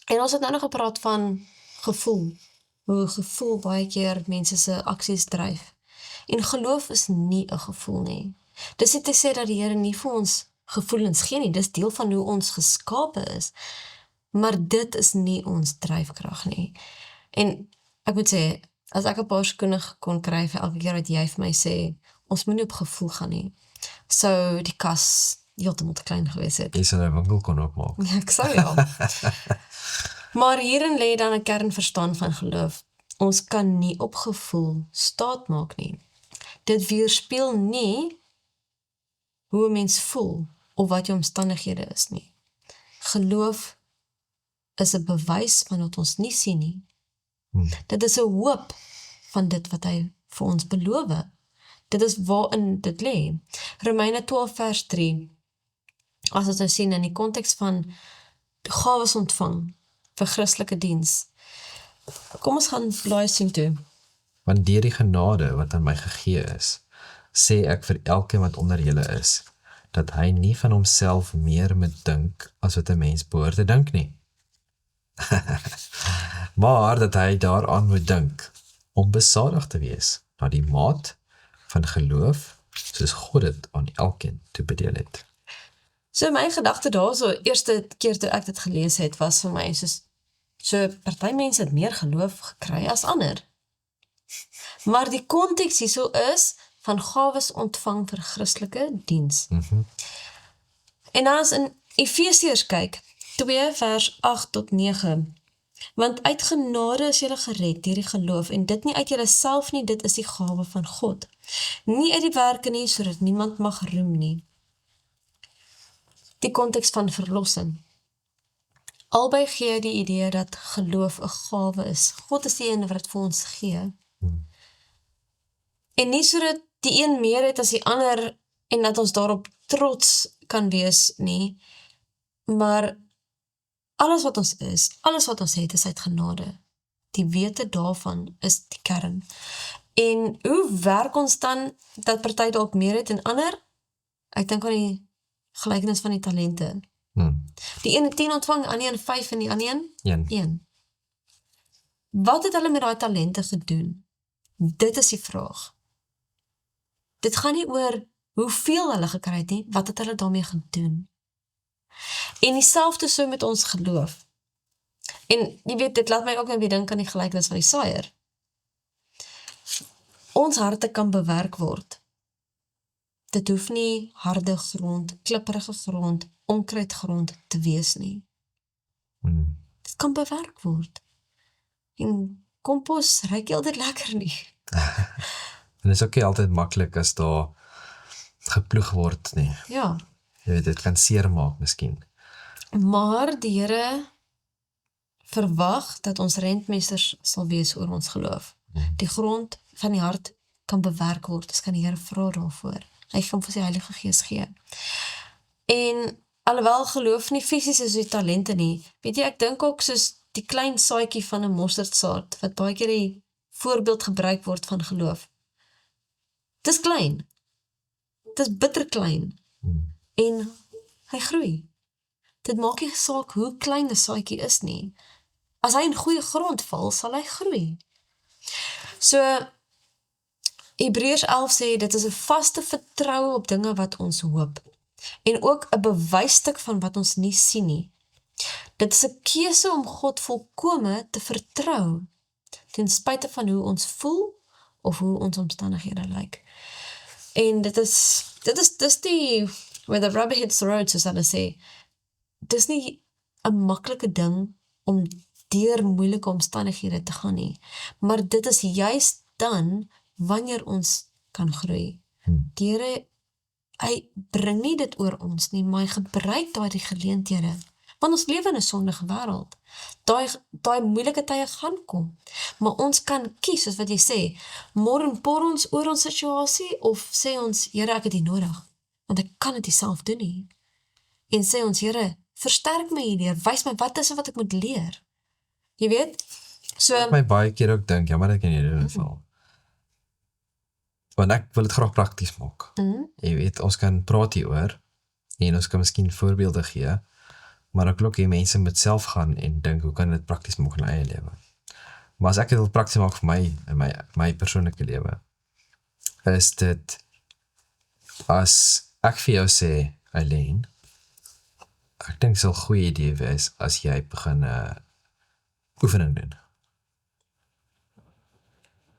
En ons het nou nog gepraat van gevoel. Hoe gevoel baie keer mense se aksies dryf. En geloof is nie 'n gevoel nie. Dis nie te sê dat die Here nie vir ons gevoelens gee nie. Dis deel van hoe ons geskape is. Maar dit is nie ons dryfkrag nie. En ek moet sê, as ek 'n paar skoene kon kry vir elke keer wat jy vir my sê, ons moet nie op gevoel gaan nie, sou die kas heeltemal te klein gewees het. Jy sal 'n winkel kon opmaak. Ja, ek sou ja. Maar hierin lê dan 'n kernverstaan van geloof. Ons kan nie op gevoel staat maak nie. Dit weerspieël nie hoe 'n mens voel of wat jou omstandighede is nie. Geloof is 'n bewys van wat ons nie sien nie. Dit is 'n hoop van dit wat hy vir ons beloof. Dit is waarin dit lê. Romeine 12 vers 3. As ons nou sien in die konteks van die gawes ontvang vir Christelike diens. Kom ons gaan blaai sien toe. Want deur die genade wat aan my gegee is, sê ek vir elkeen wat onder julle is, dat hy nie van homself meer moet dink as wat 'n mens behoort te dink nie. Maar dat hy daaraan moet dink om besadig te wees na die maat van geloof, soos God dit aan elkeen toebedeel het. So my gedagte daarso, eerste keer toe ek dit gelees het, was vir my soos, so party mense het meer geloof gekry as ander. Maar die konteks hierso is van gawes ontvang vir Christelike diens. En dan as in Efesiërs kyk, 2 vers 8 tot 9. Want uit genade is julle gered deur die geloof, en dit nie uit julleself nie, dit is die gawe van God. Nie uit die werke nie, sodat niemand mag roem nie. Die konteks van verlossing. Albei gee die idee dat geloof 'n gawe is. God is die een wat dit vir ons gee. En nie sodat die een meer het as die ander en dat ons daarop trots kan wees nie, maar alles wat ons is, alles wat ons het is uit genade. Die wete daarvan is die kern. En hoe werk ons dan dat party dalk meer het en ander? Ek dink aan die gelykenis van die talente. Die een het 10 ontvang, die ander een 5 en die ander een 1. Wat het hulle met daai talente gedoen? Dit is die vraag. Dit gaan nie oor hoeveel hulle gekry het nie, wat het hulle daarmee gedoen? En dieselfde so met ons geloof. En jy weet, dit laat my ook nou weer dink aan die gelykenis van die saaiër. Ons harte kan bewerk word. Dit hoef nie harde grond, klipperige grond, onkruidgrond te wees nie. Dit kan bewerk word. En kompos ruik nie altyd lekker nie. En dit is ook nie altyd maklik as daar geploeg word nie. Ja. Jy weet, dit kan seer maak miskien. Maar die Here verwag dat ons rentmeesters sal wees oor ons geloof. Die grond van die hart kan bewerk word, dus kan die Here vra daarvoor. Hy gaan vir sy Heilige Gees gee. En alhoewel geloof nie fisies is die talente nie, weet jy, ek dink ook soos die klein saadjie van 'n mosterdsaad, wat baie keer die voorbeeld gebruik word van geloof. Dis klein. Dis bitter klein. En hy groei. Dit maak nie saak hoe klein 'n saadjie is nie. As hy in goeie grond val, sal hy groei. So, Hebreërs 11 sê, dit is 'n vaste vertroue op dinge wat ons hoop. En ook 'n bewysstuk van wat ons nie sien nie. Dit is 'n keuse om God volkome te vertrou, ten spyte van hoe ons voel, of hoe ons omstandighede lyk. En dis die, where the rubber hits the road, soos hulle sê, dis nie 'n maklike ding om deur moeilike omstandighede te gaan nie. Maar dit is juist dan wanneer ons kan groei. Die Here, hy bring nie dit oor ons nie, maar hy gebruik daai geleenthede. Want ons lewe in 'n sondige wêreld. Daai moeilike tye gaan kom. Maar ons kan kies, soos wat jy sê, môre por ons oor ons situasie of sê ons, Here, ek het dit nodig, want ek kan dit nie self doen nie. En sê ons, Here, versterk my hierdeur, wys my wat is wat ek moet leer. Jy weet? So Ek my baie keer ook dink, jammer ek in hierdie geval. Want ek wil dit graag prakties maak. Jy weet, ons kan praat hieroor en ons kan miskien voorbeelde gee, maar ek wil ook hê mense moet self gaan en dink, hoe kan dit prakties maak in eie lewe? Maar as ek dit wil prakties maak vir my, in my persoonlike lewe, is dit, as ek vir jou sê, Eileen, ek dink sal 'n goeie idee wees, as jy begin oefening doen.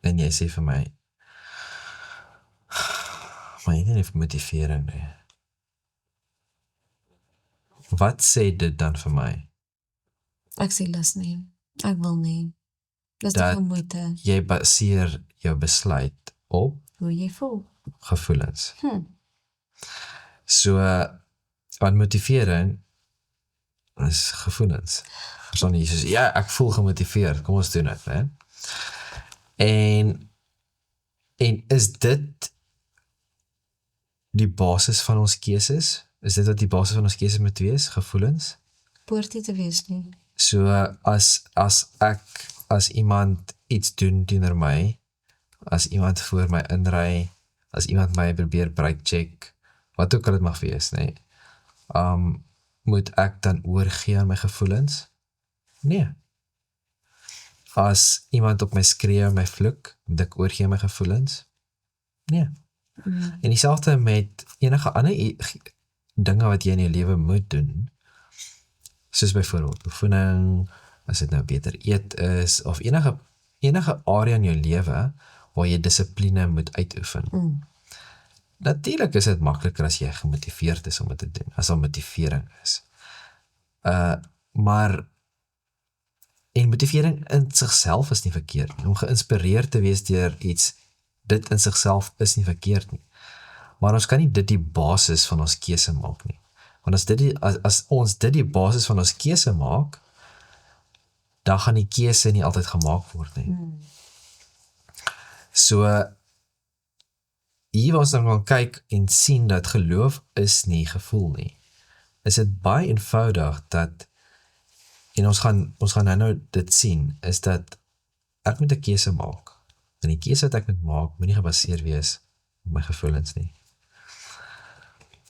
En jy sê vir my, maar jy het nie motivering nie. Wat sê dit dan vir my? ek sê lus nie. Ek wil nie. Dis te Dat veel moeite. Jy baseer jou besluit op Hoe jy voel. gevoelens. So, want motivering is gevoelens. Verstaan nie, soos, ja, ek voel gemotiveerd, kom ons doen dit, né? En is dit die basis van ons keuses? Is dit wat die basis van ons keuses moet wees? Gevoelens? Behoort nie te wees nie. So, as iemand iets doen teenoor my, as iemand voor my inry, as iemand my probeer breakcheck, wat ook al dit mag wees, nee, moet ek dan oorgee aan my gevoelens? Nee. As iemand op my skree, my vloek, moet ek oorgee aan my gevoelens? Nee. En dieselfde met enige ander dinge wat jy in jou lewe moet doen, soos byvoorbeeld oefening, as dit nou beter eet is, of enige area in jou lewe waar jy dissipline moet uitoefen. Natuurlijk is dit makliker as jy gemotiveerd is om dit te doen, as daar motivering is. Maar en motivering in sigself is nie verkeerd nie. Om geïnspireerd te wees deur iets, dit in sigself is nie verkeerd nie. Maar ons kan nie dit die basis van ons keuse maak nie. Want as ons dit die basis van ons keuse maak, dan gaan die keuse nie altyd gemaak word nie. So, hier waar ons dan gaan kyk en sien dat geloof is nie gevoel nie, is dit baie eenvoudig dat, en ons gaan nou dit sien, is dat ek moet 'n keuse maak. En die keuse wat ek moet maak, moet nie gebaseer wees op my gevoelens nie.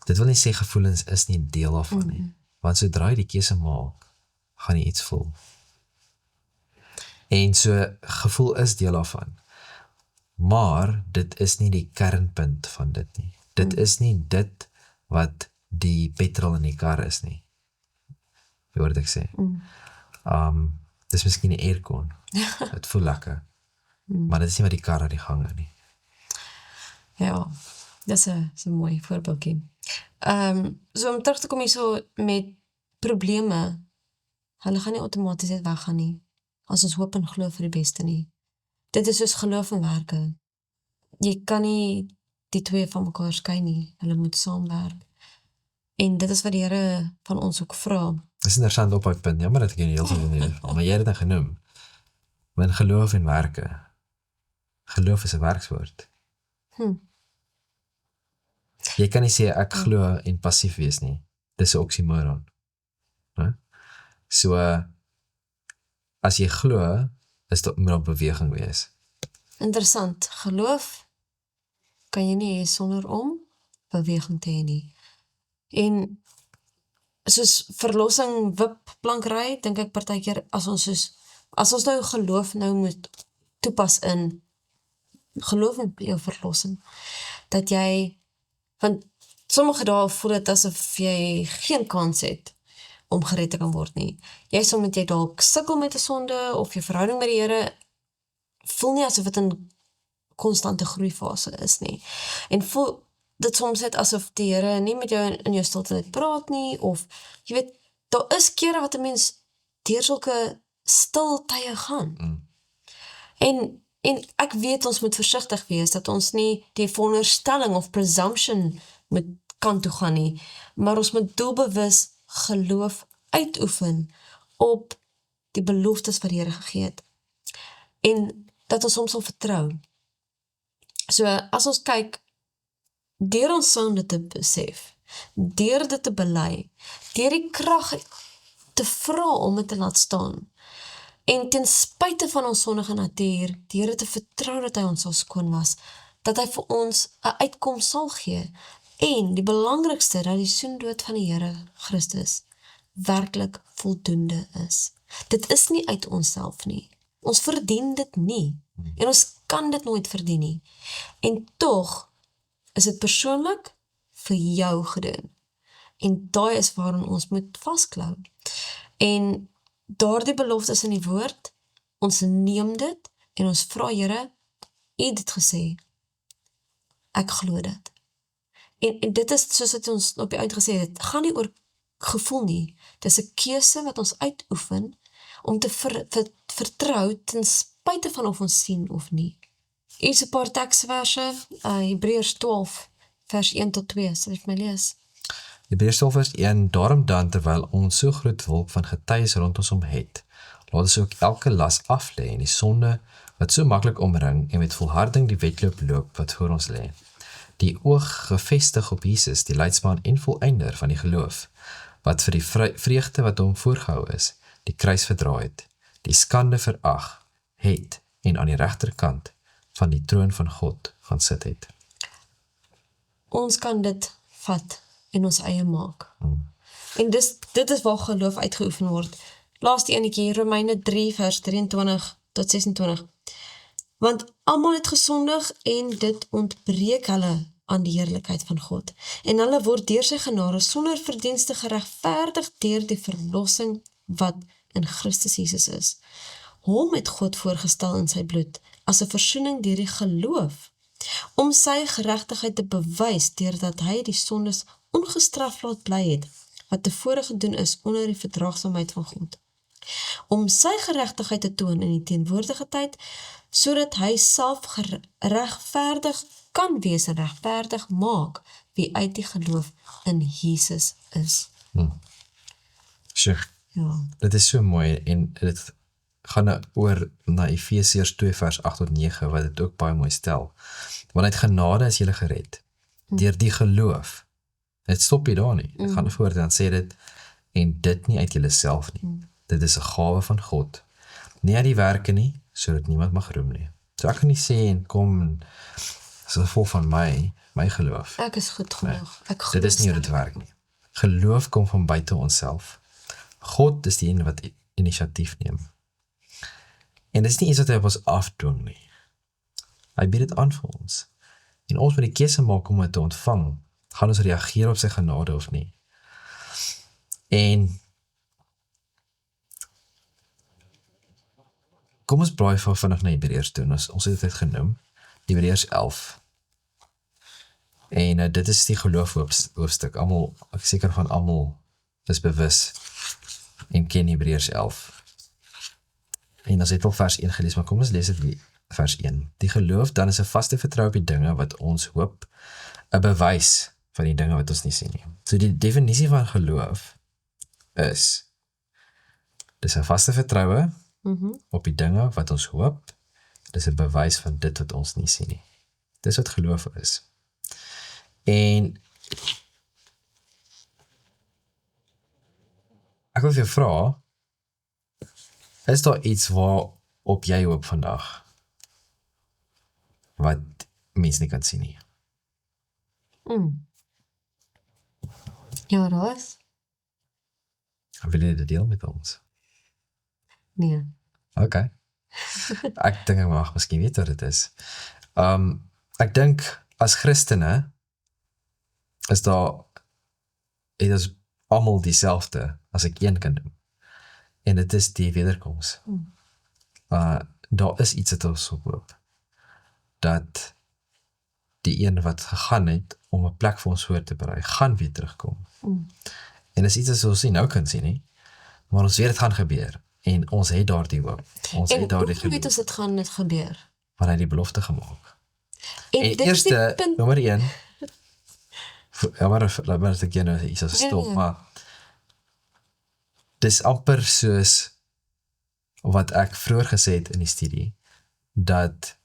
Dit wil nie sê gevoelens is nie deel daarvan nie. Want sodra jy die keuse maak, gaan jy iets voel. En so, gevoel is deel daarvan. Maar, dit is nie die kernpunt van dit nie. Dit is nie dit wat die petrol in die kar is nie. Wie hoor ek sê? Dit is miskien 'n aircon. Het voel lekker. Maar dit is nie wat die kar aan die gang is nie. Ja, dis 'n mooi voorbeeldjie. So om terug te kom hierso met probleme, hulle gaan nie outomaties net weggaan nie, as ons hoop en glo vir die beste nie. Dit is soos geloof en werke. Jy kan nie die twee van mekaar skei nie, hulle moet saamwerk. En dit is wat die Here van ons ook vra. Dit is interessant op my punt, jammer dat ek in heel veel nie, maar jy het dit dan genoem. Want geloof en werke. Geloof is 'n werkswoord. Jy kan nie sê ek glo en passief wees nie. Dis 'n oksimoron. So, as jy glo, is dit moet op beweging wees. Interessant, geloof kan jy nie hê sonder om beweging te hê nie. En soos verlossing wippplankry, dink ek partykeer as ons nou geloof nou moet toepas in geloof in jou verlossing, dat jy, want sommige dae voel dit asof jy geen kans het om gered te kan word nie. Soms moet jy dalk sukkel met 'n sonde of jou verhouding met die Here voel nie asof dit in konstante groeifase is nie. En voel dit soms net asof die Here nie met jou in jou stilte net praat nie, of jy weet, daar is kere wat 'n mens deur sulke stil tye gaan. En ek weet ons moet versigtig wees dat ons nie die veronderstelling of presumption moet kant toe gaan nie, maar ons moet doelbewus geloof uitoefen op die beloftes wat die Here gegee het. En dat ons soms sal vertrou. So as ons kyk, deur ons sonde te besef, deur dit te bely, deur die krag te vra om dit te laat staan, en ten spyte van ons sondige natuur, deur dit te vertrou dat hy ons sal skoon was, dat hy vir ons 'n uitkoms sal gee, en die belangrikste, dat die soendood van die Here Christus werklik voldoende is. Dit is nie uit onsself nie. Ons verdien dit nie. En ons kan dit nooit verdien nie. En tog is dit persoonlik vir jou gedoen. En daai is waarin ons moet vasklou. En daardie beloftes in die woord, ons neem dit en ons vra Here, U het dit gesê. Ek glo dit. En dit is soos wat ons op die eind gesê het, gaan nie oor gevoel nie. Dit is 'n keuse wat ons uitoefen om te vertrou ten spyte van of ons sien of nie. Hier is 'n paar teksverse, Hebreërs 12 vers 1 tot 2, sal jy vir my lees? Hebreërs 12 vers 1, daarom dan, terwyl ons so groot wolk van getuies rond ons om het, laat ons ook elke las aflê en die sonde wat so maklik omring en met volharding die wedloop loop wat voor ons lê. Die oog gefestig op Jesus, die leidsman en volëinder van die geloof, wat vir die vreugde wat hom voorgehou is, die kruis verdra het, die skande verag het en aan die regterkant van die troon van God gaan sit het. Ons kan dit vat en ons eie maak. En dit is waar geloof uitgeoefen word. Laaste enetjie, Romeine 3 vers 23 tot 26. Want almal het gesondig en dit ontbreek hulle aan die heerlikheid van God. En hulle word deur sy genade sonder verdienste geregverdig deur die verlossing wat in Christus Jesus is. Hom het God voorgestel in sy bloed as 'n versoening deur die geloof, om sy geregtigheid te bewys deurdat hy die sondes ongestraf laat bly het, wat tevore gedoen is onder die verdraagsaamheid van God. Om sy geregtigheid te toon in die teenwoordige tyd, sodat hy self geregverdig kan wees en regverdig maak wie uit die geloof in Jesus is. Sure. Ja. Dit is so mooi en dit gaan nou oor na Efesiërs 2 vers 8 tot 9 wat dit ook baie mooi stel. Want uit genade is julle gered deur die geloof. Dit stop nie daar nie. Dit gaan voort en dan sê dit en dit nie uit julleself nie. Dit is 'n gawe van God. Nie uit die werke nie, sodat niemand mag roem nie. So ek kan nie sê en kom en is gevolg van my geloof. Ek is goed genoeg. Ek glo Dit is nie hoe dit werk nie. Geloof kom van buite onsself. God is die een wat inisiatief neem. En dit is nie iets wat hy op ons afdwing nie. Hy bied dit aan vir ons. En ons moet die keuse maak om dit te ontvang. Gaan ons reageer op sy genade of nie? En kom ons blaai vanaf na Hebreërs toe. Ons het dit genoem. Hebreërs 11. En dit is die geloof hoofstuk. Almal, ek seker van almal is bewus en ken Hebreërs 11. En as het al vers 1 gelees, maar kom ons lees dit vers 1. Die geloof dan is 'n vaste vertrou op die dinge wat ons hoop, 'n bewys van die dinge wat ons nie sien nie. So die definisie van geloof is, dis 'n vaste vertroue op die dinge wat ons hoop, dis 'n bewys van dit wat ons nie sien nie. Dis wat geloof is. En ek wil vir jou vra, is daar iets waarop jy hoop vandag, wat mense nie kan sien nie? Ja, daar is. Wil jy dit deel met ons? Nee. Ok. Ek dink ek mag miskien weet wat dit is. Ek dink as Christene is het ons almal dieselfde as ek een kan doen. En dit is die wederkoms. Daar is iets wat ons op hoop. dat die een wat gegaan het om 'n plek vir ons voor te berei, gaan weer terugkom. En is iets wat ons nie nou kan sien nie, maar ons weet dit gaan gebeur. En ons het daardie hoop. Ons En het daardie hoe weet geloof, ons dit gaan net gebeur? want hy het die belofte gemaak. En En dit is eerste, die punt. nommer 1, laat maar ek jy nou iets as stop, Nee. maar dis amper soos wat ek vroeër gesê het in die studie, dat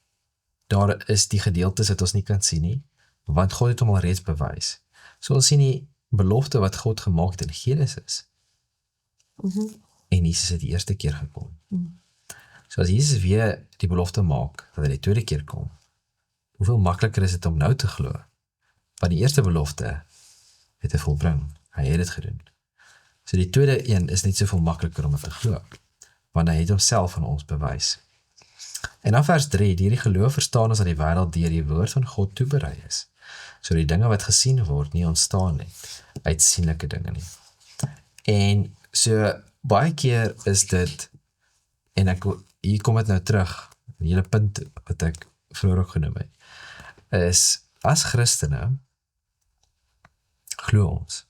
daar is die gedeeltes wat ons nie kan sien nie, want God het hom al reeds bewys. So ons sien die belofte wat God gemaak het in Genesis, en Jesus het die eerste keer gekom. So as Jesus weer die belofte maak, dat hy die tweede keer kom, hoeveel makliker is dit om nou te glo? Want die eerste belofte het hy volbring, hy het dit gedoen. So die tweede een is net soveel makliker om het te glo, want hy het homself aan ons bewys. En dan vers 3, deur die geloof verstaan ons dat die wêreld deur die woord van God toeberei is. So die dinge wat gesien word nie ontstaan net uit sienlike dinge nie. En so baie keer is dit, en hier kom dit nou terug, die hele punt wat ek vroeër ook genoem het, is as Christene glo ons.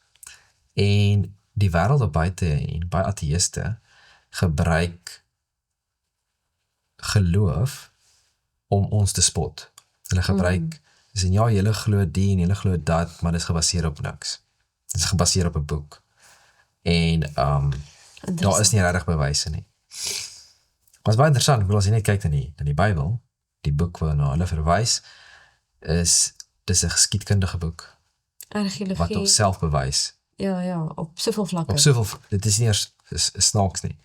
En die wêreld daar buite en baie ateïste gebruik geloof om ons te spot. Hulle gebruik, sê ja, julle glo die en julle glo dat, maar dit is gebaseer op niks. Dit is gebaseer op 'n boek. En daar is nie regtig bewyse nie. Maar is baie interessant, ek wil as jy net kyk na die Bybel, die boek waarna hulle verwys, dis 'n geskiedkundige boek, wat Argeologie. homself bewys. Ja, op soveel vlakke. Op soveel, dit is nie eers snaaks nie.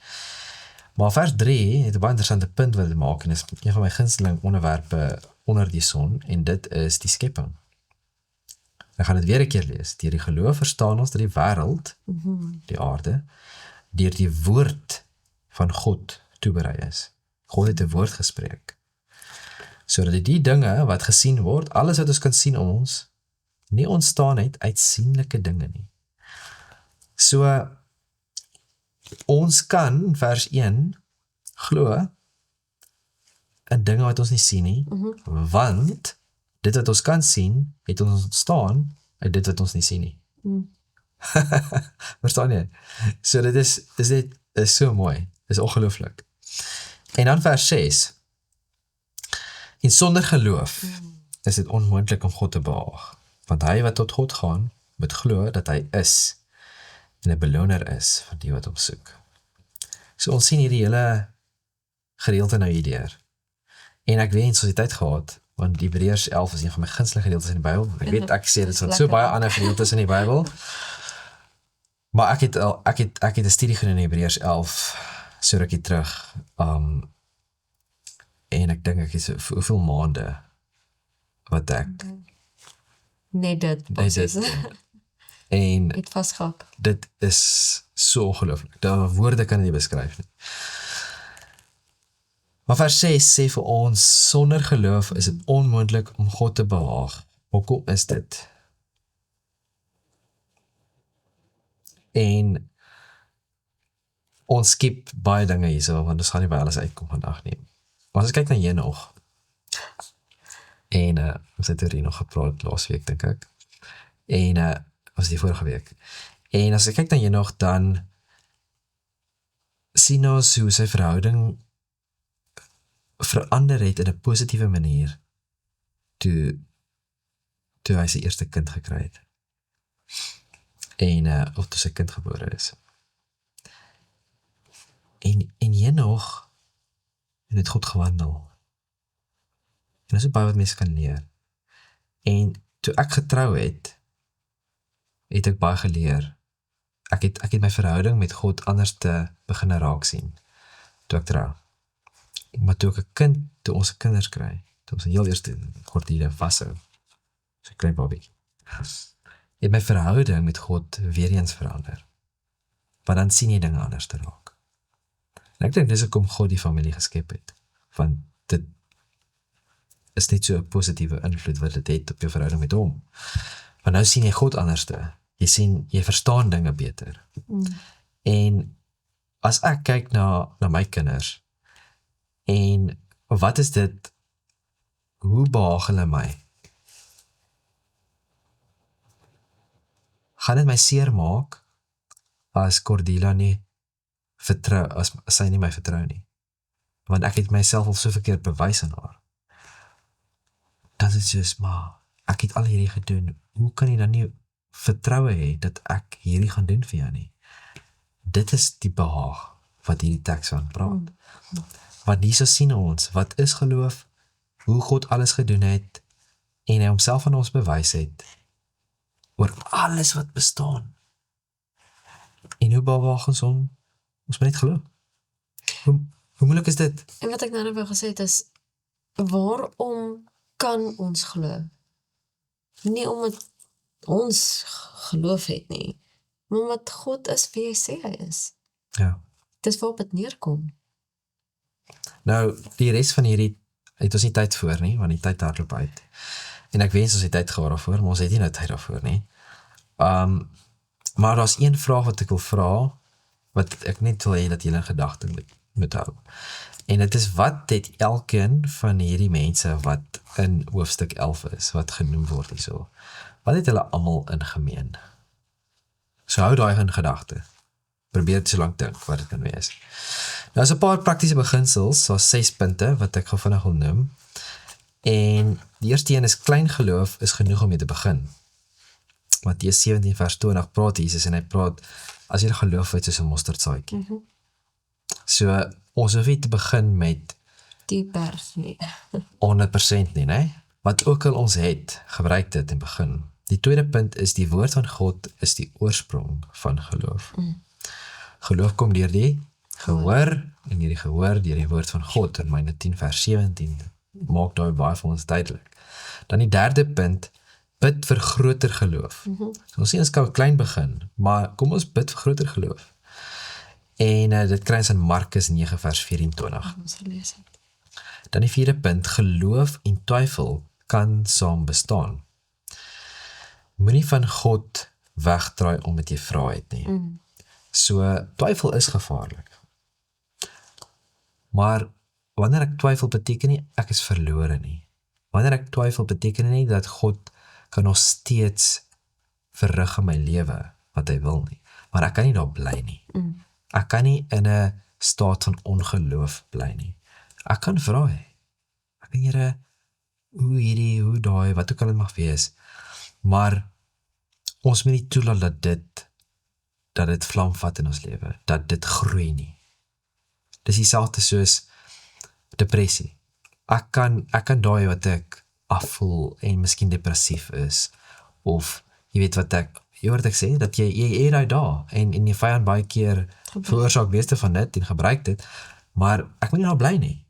Maar vers 3 het 'n baie interessante punt wat dit maak, en is een van my gunsteling onderwerpe onder die son, en dit is die skepping. Ek gaan dit weer 'n keer lees. Deur die geloof verstaan ons dat die wêreld, die aarde, deur die woord van God toeberei is. God het 'n woord gespreek, sodat die dinge wat gesien word, alles wat ons kan sien om ons, nie ontstaan het uit sienlike dinge nie. So, ons kan, vers 1, glo in dinge wat ons nie sien nie, want dit wat ons kan sien, het ons ontstaan uit dit wat ons nie sien nie. Verstaan jy? So dit is so mooi, is ongelooflik. En dan vers 6, en sonder geloof is dit onmoontlik om God te behaag, want hy wat tot God gaan, moet glo dat hy is, en 'n beloner is van die wat hom soek. So ons sien hierdie hele gedeelte nou hierdeur. En ek wens ons het tyd gehad, want Hebreërs 11 is een van my gunsteling gedeeltes in die Bybel. Ek weet, ek sê dit so baie ander gedeeltes in die Bybel. Maar ek het 'n studie gedoen in Hebreërs 11 so rukkie terug. En ek dink ek is hoeveel maande wat ek Net dit. en Het vasgehak. dit is so ongelooflik. Die woorde kan dit nie beskryf nie. Maar vers 6 sê vir ons, sonder geloof is dit onmoontlik om God te behaag. Hoekom is dit? En ons skep baie dinge hierso, want ons gaan nie by alles uitkom vandag nie. Maar as ek kyk na Henog, en ons het hier nog gepraat laasweek, dink ek, en was die vorige week, en as ek kyk na Henog, dan sien ons hoe sy verhouding verander het in 'n positiewe manier toe hy sy eerste kind gekry het. En of toe sy kind gebore is. En Henog het met God gewandel. En dis baie wat mense kan leer. En toe ek getrou het ek baie geleer. Ek het my verhouding met God anders te begin raak sien toe ek trou. Maar toe ons 'n kinders kry, toe ons heel eerste gordine vashou, so 'n klein baby, het my verhouding met God weer eens verander. Want dan sien jy dinge anders te raak. En ek dink dis hoekom God die familie geskep het, want dit is net so 'n positiewe invloed wat dit het op jou verhouding met hom. Want nou sien jy God anderste. Jy verstaan dinge beter. En as ek kyk na my kinders, en wat is dit, hoe behaag hulle my? Gaan dit my seer maak as Cordelia nie vertrou, as sy nie my vertrou nie? Want ek het myself al so verkeerd bewys aan haar. Dan is dit soos, maar ek het al hierdie gedoen, hoe kan jy dan nie vertroue hê dat ek hierdie gaan doen vir jou nie? Dit is die behaag wat hierdie teks van praat. Want hierso sien ons, wat is geloof, hoe God alles gedoen het, en hy homself aan ons bewys het, oor alles wat bestaan. En hoe bewaag ons hom? Ons moet net geloof. Hoe moeilik is dit? En wat ek nou wou gesê het is, waarom kan ons glo? Nie omdat ons geloof het nie, maar omdat God is wie hy sê hy is. Ja. Dis waarop het neerkom. Nou, die res van hierdie, het ons nie tyd voor nie, want die tyd hardloop uit. En ek wens ons het tyd gehad daarvoor, maar ons het nie nou tyd daarvoor nie. Maar daar's een vraag wat ek wil vra, wat ek net wil hê dat julle in gedagte moet hou. En dit is, wat het elkeen van hierdie mense wat in hoofstuk 11 is, wat genoem word hierso, wat het hulle almal in gemeen? So hou daai in gedagte. Probeer dit so lank dink wat dit kan wees. Nou is 'n paar praktiese beginsels, so 6 punte wat ek gou vinnig wil noem. En die eerste een is, klein geloof is genoeg om mee te begin. Matteus 17 vers 20 praat Jesus en hy praat, as jy geloof het soos 'n mosterdsaadjie. So ons hoef nie te begin met Die berg nie. 100% nie, né? Wat ook al ons het, gebruik dit en begin. Die tweede punt is, die woord van God is die oorsprong van geloof. Geloof kom deur die gehoor, en hierdie gehoor deur die woord van God, in Romeine 10 vers 17, maak daai baie vir ons duidelik. Dan die derde punt, bid vir groter geloof. So ons sê ons kan klein begin, maar kom ons bid vir groter geloof. En dit kry ons in Markus 9 vers 24. Ons gelees het. Dan die vierde punt, geloof en twyfel kan saam bestaan. Moenie van God wegdraai omdat jy vra het nie. So, twyfel is gevaarlik. Maar wanneer ek twyfel, beteken nie ek is verlore nie. Wanneer ek twyfel, beteken nie dat God kan nog steeds verrig in my lewe wat hy wil nie. Maar ek kan nie daar bly nie. Ek kan nie in 'n staat van ongeloof bly nie. Ek kan vra hê. Ek kan Here, hoe hierdie, hoe daai, wat ook al dit mag wees. Maar ons moet nie toelaat dat dit vlam vat in ons lewe, dat dit groei nie. Dis dieselfde soos depressie. Ek kan daai wat ek afvoel en miskien depressief is, of jy weet wat ek sê, dat jy daai daar, en die vyand baie keer veroorsaak meeste van dit en gebruik dit, maar ek moet nie daar bly nie.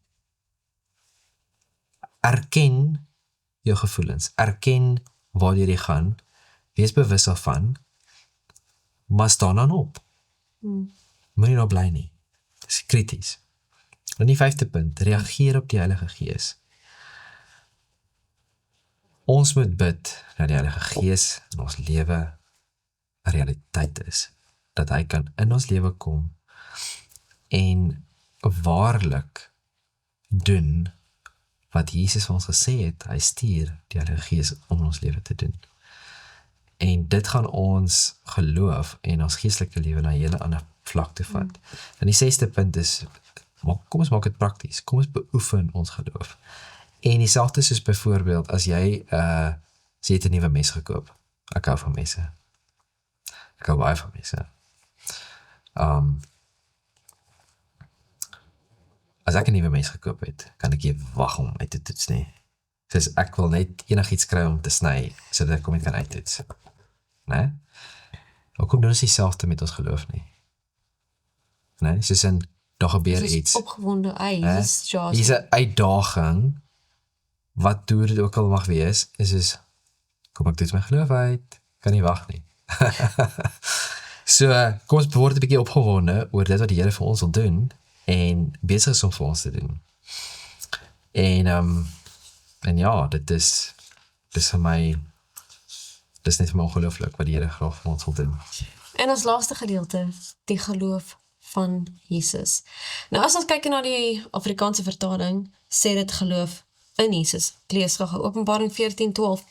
Erken jou gevoelens, erken waar jy gaan, wees bewus daarvan, maar staan dan op. Moet nie daar bly nie. Dis krities. En die 5de punt, reageer op die Heilige Gees. Ons moet bid dat die Heilige Gees in ons lewe 'n realiteit is. Dat hy kan in ons lewe kom en waarlik doen wat Jesus vir ons gesê het, hy stuur die Heilige Gees om ons lewe te doen. En dit gaan ons geloof en ons geestelike lewe na 'n hele ander vlak toe vat. En die 6de punt is, kom ons maak dit prakties, kom ons beoefen ons geloof. En dieselfde soos byvoorbeeld, as jy het 'n nuwe mes gekoop. Ek hou van messe. Ek hou baie van messe. As ek 'n nuwe mes gekoop het, kan ek nie wag om uit te toets nie. Dus ek wil net enigiets kry om te sny, sodat ek hom net kan uittoets. Nee? Hoekom doen ons dieselfde met ons geloof nie? Nee, soos in, daar gebeur iets. Opgewonde Hier's 'n uitdaging, wat hoe dit ook al mag wees, is soos, kom ek toets my geloof uit, kan nie wag nie. So, kom ons word 'n bietjie opgewonde oor dit wat die Here vir ons wil doen, en besig is om vir ons te doen. En ja, dit is vir my, dis net vir my ongelooflik wat die Here graag vir ons wil doen. En ons laaste gedeelte, die geloof van Jesus. Nou as ons kyk na die Afrikaanse vertaling, sê dit geloof in Jesus. Ek lees gou Openbaring 14:12.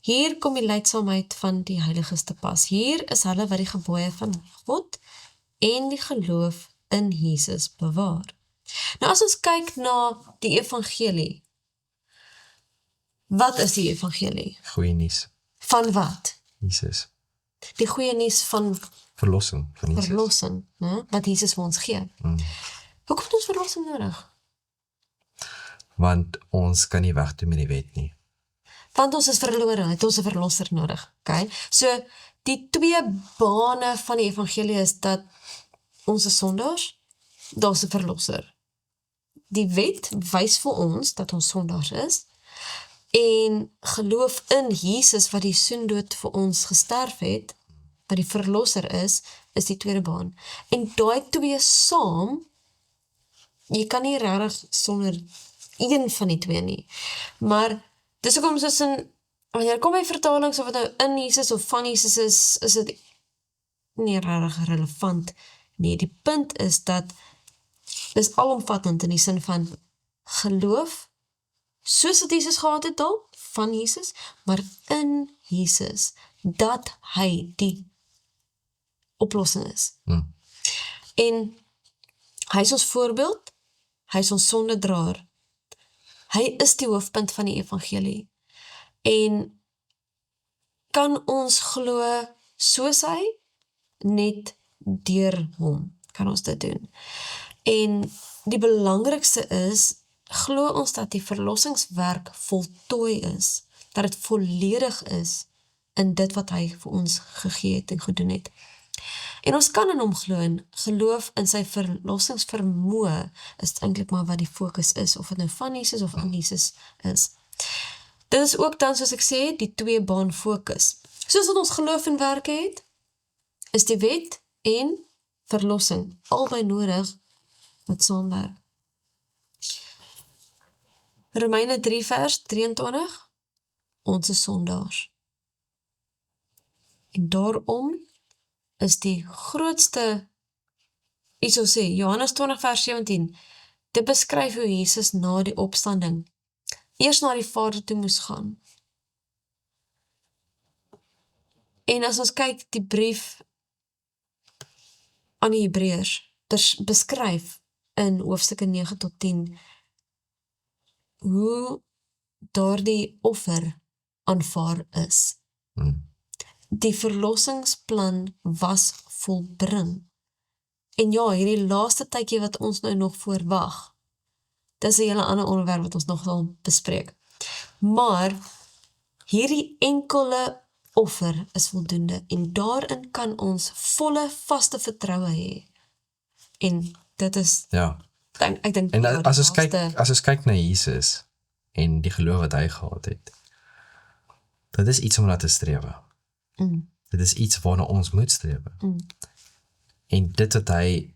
Hier kom die leidsaamheid van die heiliges te pas. Hier is hulle wat die gebooie van God en die geloof in Jesus bewaar. Nou as ons kyk na die evangelie, wat is die evangelie? Goeie nuus. Van wat? Jesus. Die goeie nuus van Verlossing van Jesus. verlossing, né? Wat Jesus vir ons gee. Hoekom het ons verlossing nodig? Want ons kan nie wegdoen met die wet nie. Want ons is verlore, het ons 'n verlosser nodig. Okay? So, die twee bane van die evangelie is dat ons is sondaars, daar's 'n verlosser. Die wet wys vir ons dat ons sondaars is, en geloof in Jesus wat die soendood vir ons gesterf het, wat die verlosser is die tweede baan. En daai twee saam, jy kan nie regtig sonder een van die twee nie. Maar dis hoekom soos wanneer kom by vertalings of het nou in Jesus of van Jesus is dit nie regtig relevant nie. Die punt is dat dis alomvattend in die sin van geloof, soos wat Jesus gehad het al, van Jesus, maar in Jesus, dat hy die oplossing is. En hy is ons voorbeeld, hy is ons sondedraer, hy is die hoofpunt van die evangelie, en kan ons glo soos hy, net deur hom, kan ons dit doen. En die belangrikste is, glo ons dat die verlossingswerk voltooi is, dat het volledig is in dit wat hy vir ons gegee het en gedoen het. En ons kan in hom glo en geloof in sy verlossingsvermoë is eintlik maar wat die fokus is, of het nou van Jesus of in Jesus is. Dit is ook dan, soos ek sê, die twee baan fokus. Soos wat ons geloof en werke het, is die wet en verlossing albei nodig wat saamwerk. Romeine 3 vers 23, ons is sondaars. En daarom is die grootste, ek sou sê, Johannes 20 vers 17, dit beskryf hoe Jesus na die opstanding eers na die Vader toe moes gaan. En as ons kyk die brief aan die Hebreërs, beskryf in hoofstukke 9 tot 10 hoe daardie offer aanvaar is. Die verlossingsplan was volbring. En ja, hierdie laaste tydjie wat ons nou nog voorwag, dis 'n hele ander onderwerp wat ons nog sal bespreek. Maar hierdie enkele offer is voldoende en daarin kan ons volle vaste vertroue hê. En dit is, Ja. ek dink En as ons kyk na Jesus en die geloof wat hy gehad het, dit is iets om na te strewe. Dit is iets waarna ons moet strewe. En dit wat hy,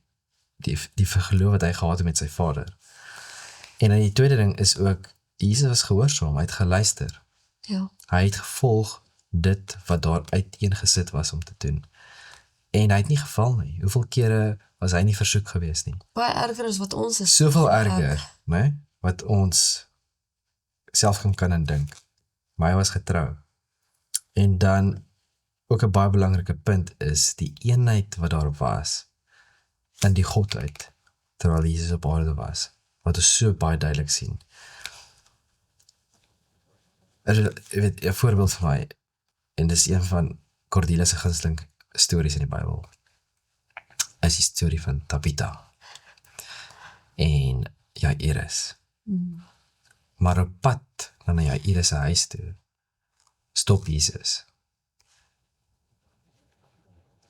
die geloof wat hy gehad het met sy Vader. En dan die tweede ding is ook, Jesus was gehoorsaam, hy het geluister. Ja. Hy het gevolg dit wat daar uiteengesit was om te doen. En hy het nie geval nie. Hoeveel kere was hy nie versoek gewees nie? Baie erger as wat ons is. Soveel erger, nee, wat ons self kan en dink. Maar hy was getrou. En dan ook 'n baie belangrike punt is die eenheid wat daar was in die Godheid terwyl Jesus op aarde was, wat ons so baie duidelik sien. Jy weet, 'n voorbeeld vir my, en dis een van Cordelis se gunsteling stories in die Bybel, is die storie van Tabitha en Jairus. Maar op pad na Jairus se huis toe, stop Jesus.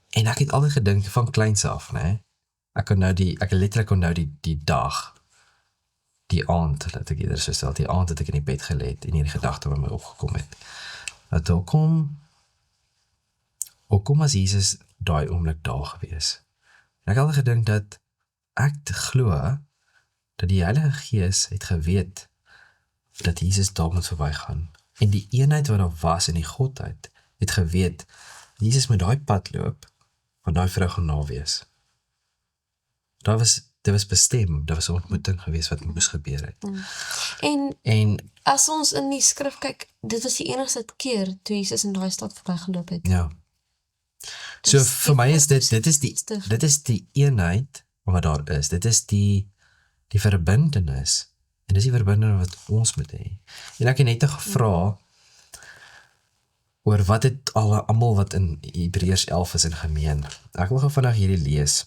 En ek het altyd gedink van kleins af, né? Ek letterlik onthou die dag, die aand, laat ek eerder so stel, die aand het ek in die bed gelê het en hierdie gedagte by my opgekom het. Dat hoekom was Jesus daai oomblik daar gewees? En ek het altyd gedink dat ek glo dat die Heilige Gees het geweet dat Jesus daar moet verbygaan. En die eenheid wat daar was in die Godheid het geweet, Jesus moet daai pad loop, want daai vrou gaan na wees. Dit dit was bestem, dit was 'n ontmoeting geweest wat moes gebeur het. En as ons in die skrif kyk, dit was die enigste keer toe Jesus in daai stad verbygeloop het. Ja. So vir my is dit is die eenheid wat daar is. Dit is die verbintenis. En dis die verbintenis wat ons moet hê. En ek het net gevra oor wat het almal wat in Hebreërs 11 is in gemeen. Ek wil gou vandag hierdie lees.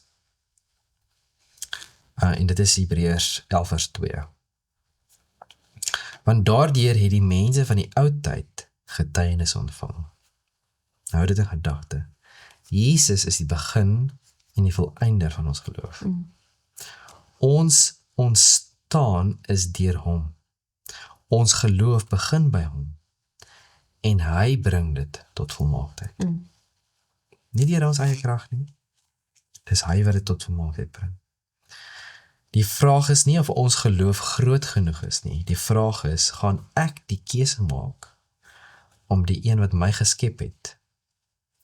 En dit is Hebreërs 11 vers 2. Want daardeur het die mense van die ou tyd getuienis ontvang. Hou dit in gedagte. Jesus is die begin en die volëinder van ons geloof. Ons ontstaan is deur hom. Ons geloof begin by hom. En hy bring dit tot volmaaktheid. Nie deur ons eie krag nie. Dis hy wat dit tot volmaaktheid bring. Die vraag is nie of ons geloof groot genoeg is nie. Die vraag is, gaan ek die keuse maak om die een wat my geskep het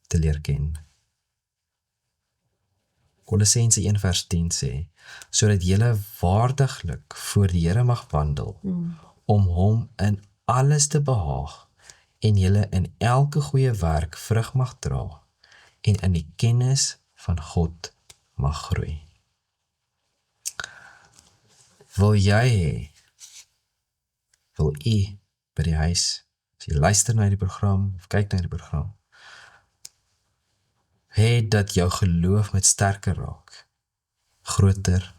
te leer ken? Kolossense 1 vers 10 sê, sodat julle waardiglik voor die Here mag wandel, om hom in alles te behaag, en julle in elke goeie werk vrug mag dra, en in die kennis van God mag groei. Wil jy hê, wil u by die huis, as jy luister na die program, of kyk na die program, hê dat jou geloof met sterker raak, groter,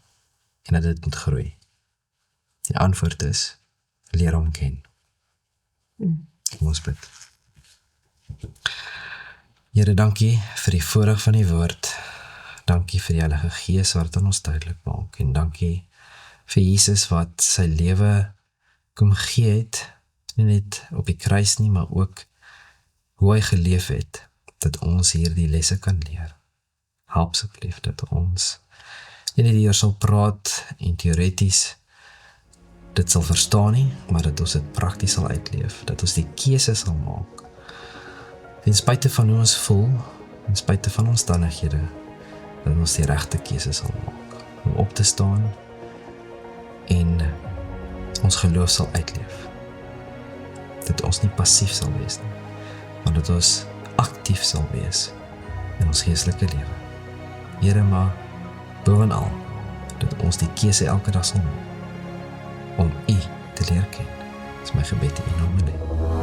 en dat dit moet groei? Die antwoord is, leer hom ken. Kom ons bid. Here, dankie vir die voorreg van die woord. Dankie vir die Heilige Gees wat aan ons duidelik maak. En dankie vir Jesus wat sy lewe kom gee het, nie net op die kruis nie, maar ook hoe hy geleef het, dat ons hier die lesse kan leer. Help asseblief dat ons nie net hier sal praat en teoreties dit sal verstaan nie, maar dat ons dit prakties sal uitleef, dat ons die keuse sal maak. Ten spyte van hoe ons voel, ten spyte van omstandighede, dat ons die regte keuse sal maak, om op te staan en ons geloof sal uitleef. Dat ons nie passief sal wees nie, maar dat ons aktief sal wees in ons geestelike lewe. Here, maar bovenal, dat ons die keuse elke dag sal maak om U te leer ken. Dis my gebed in U naam.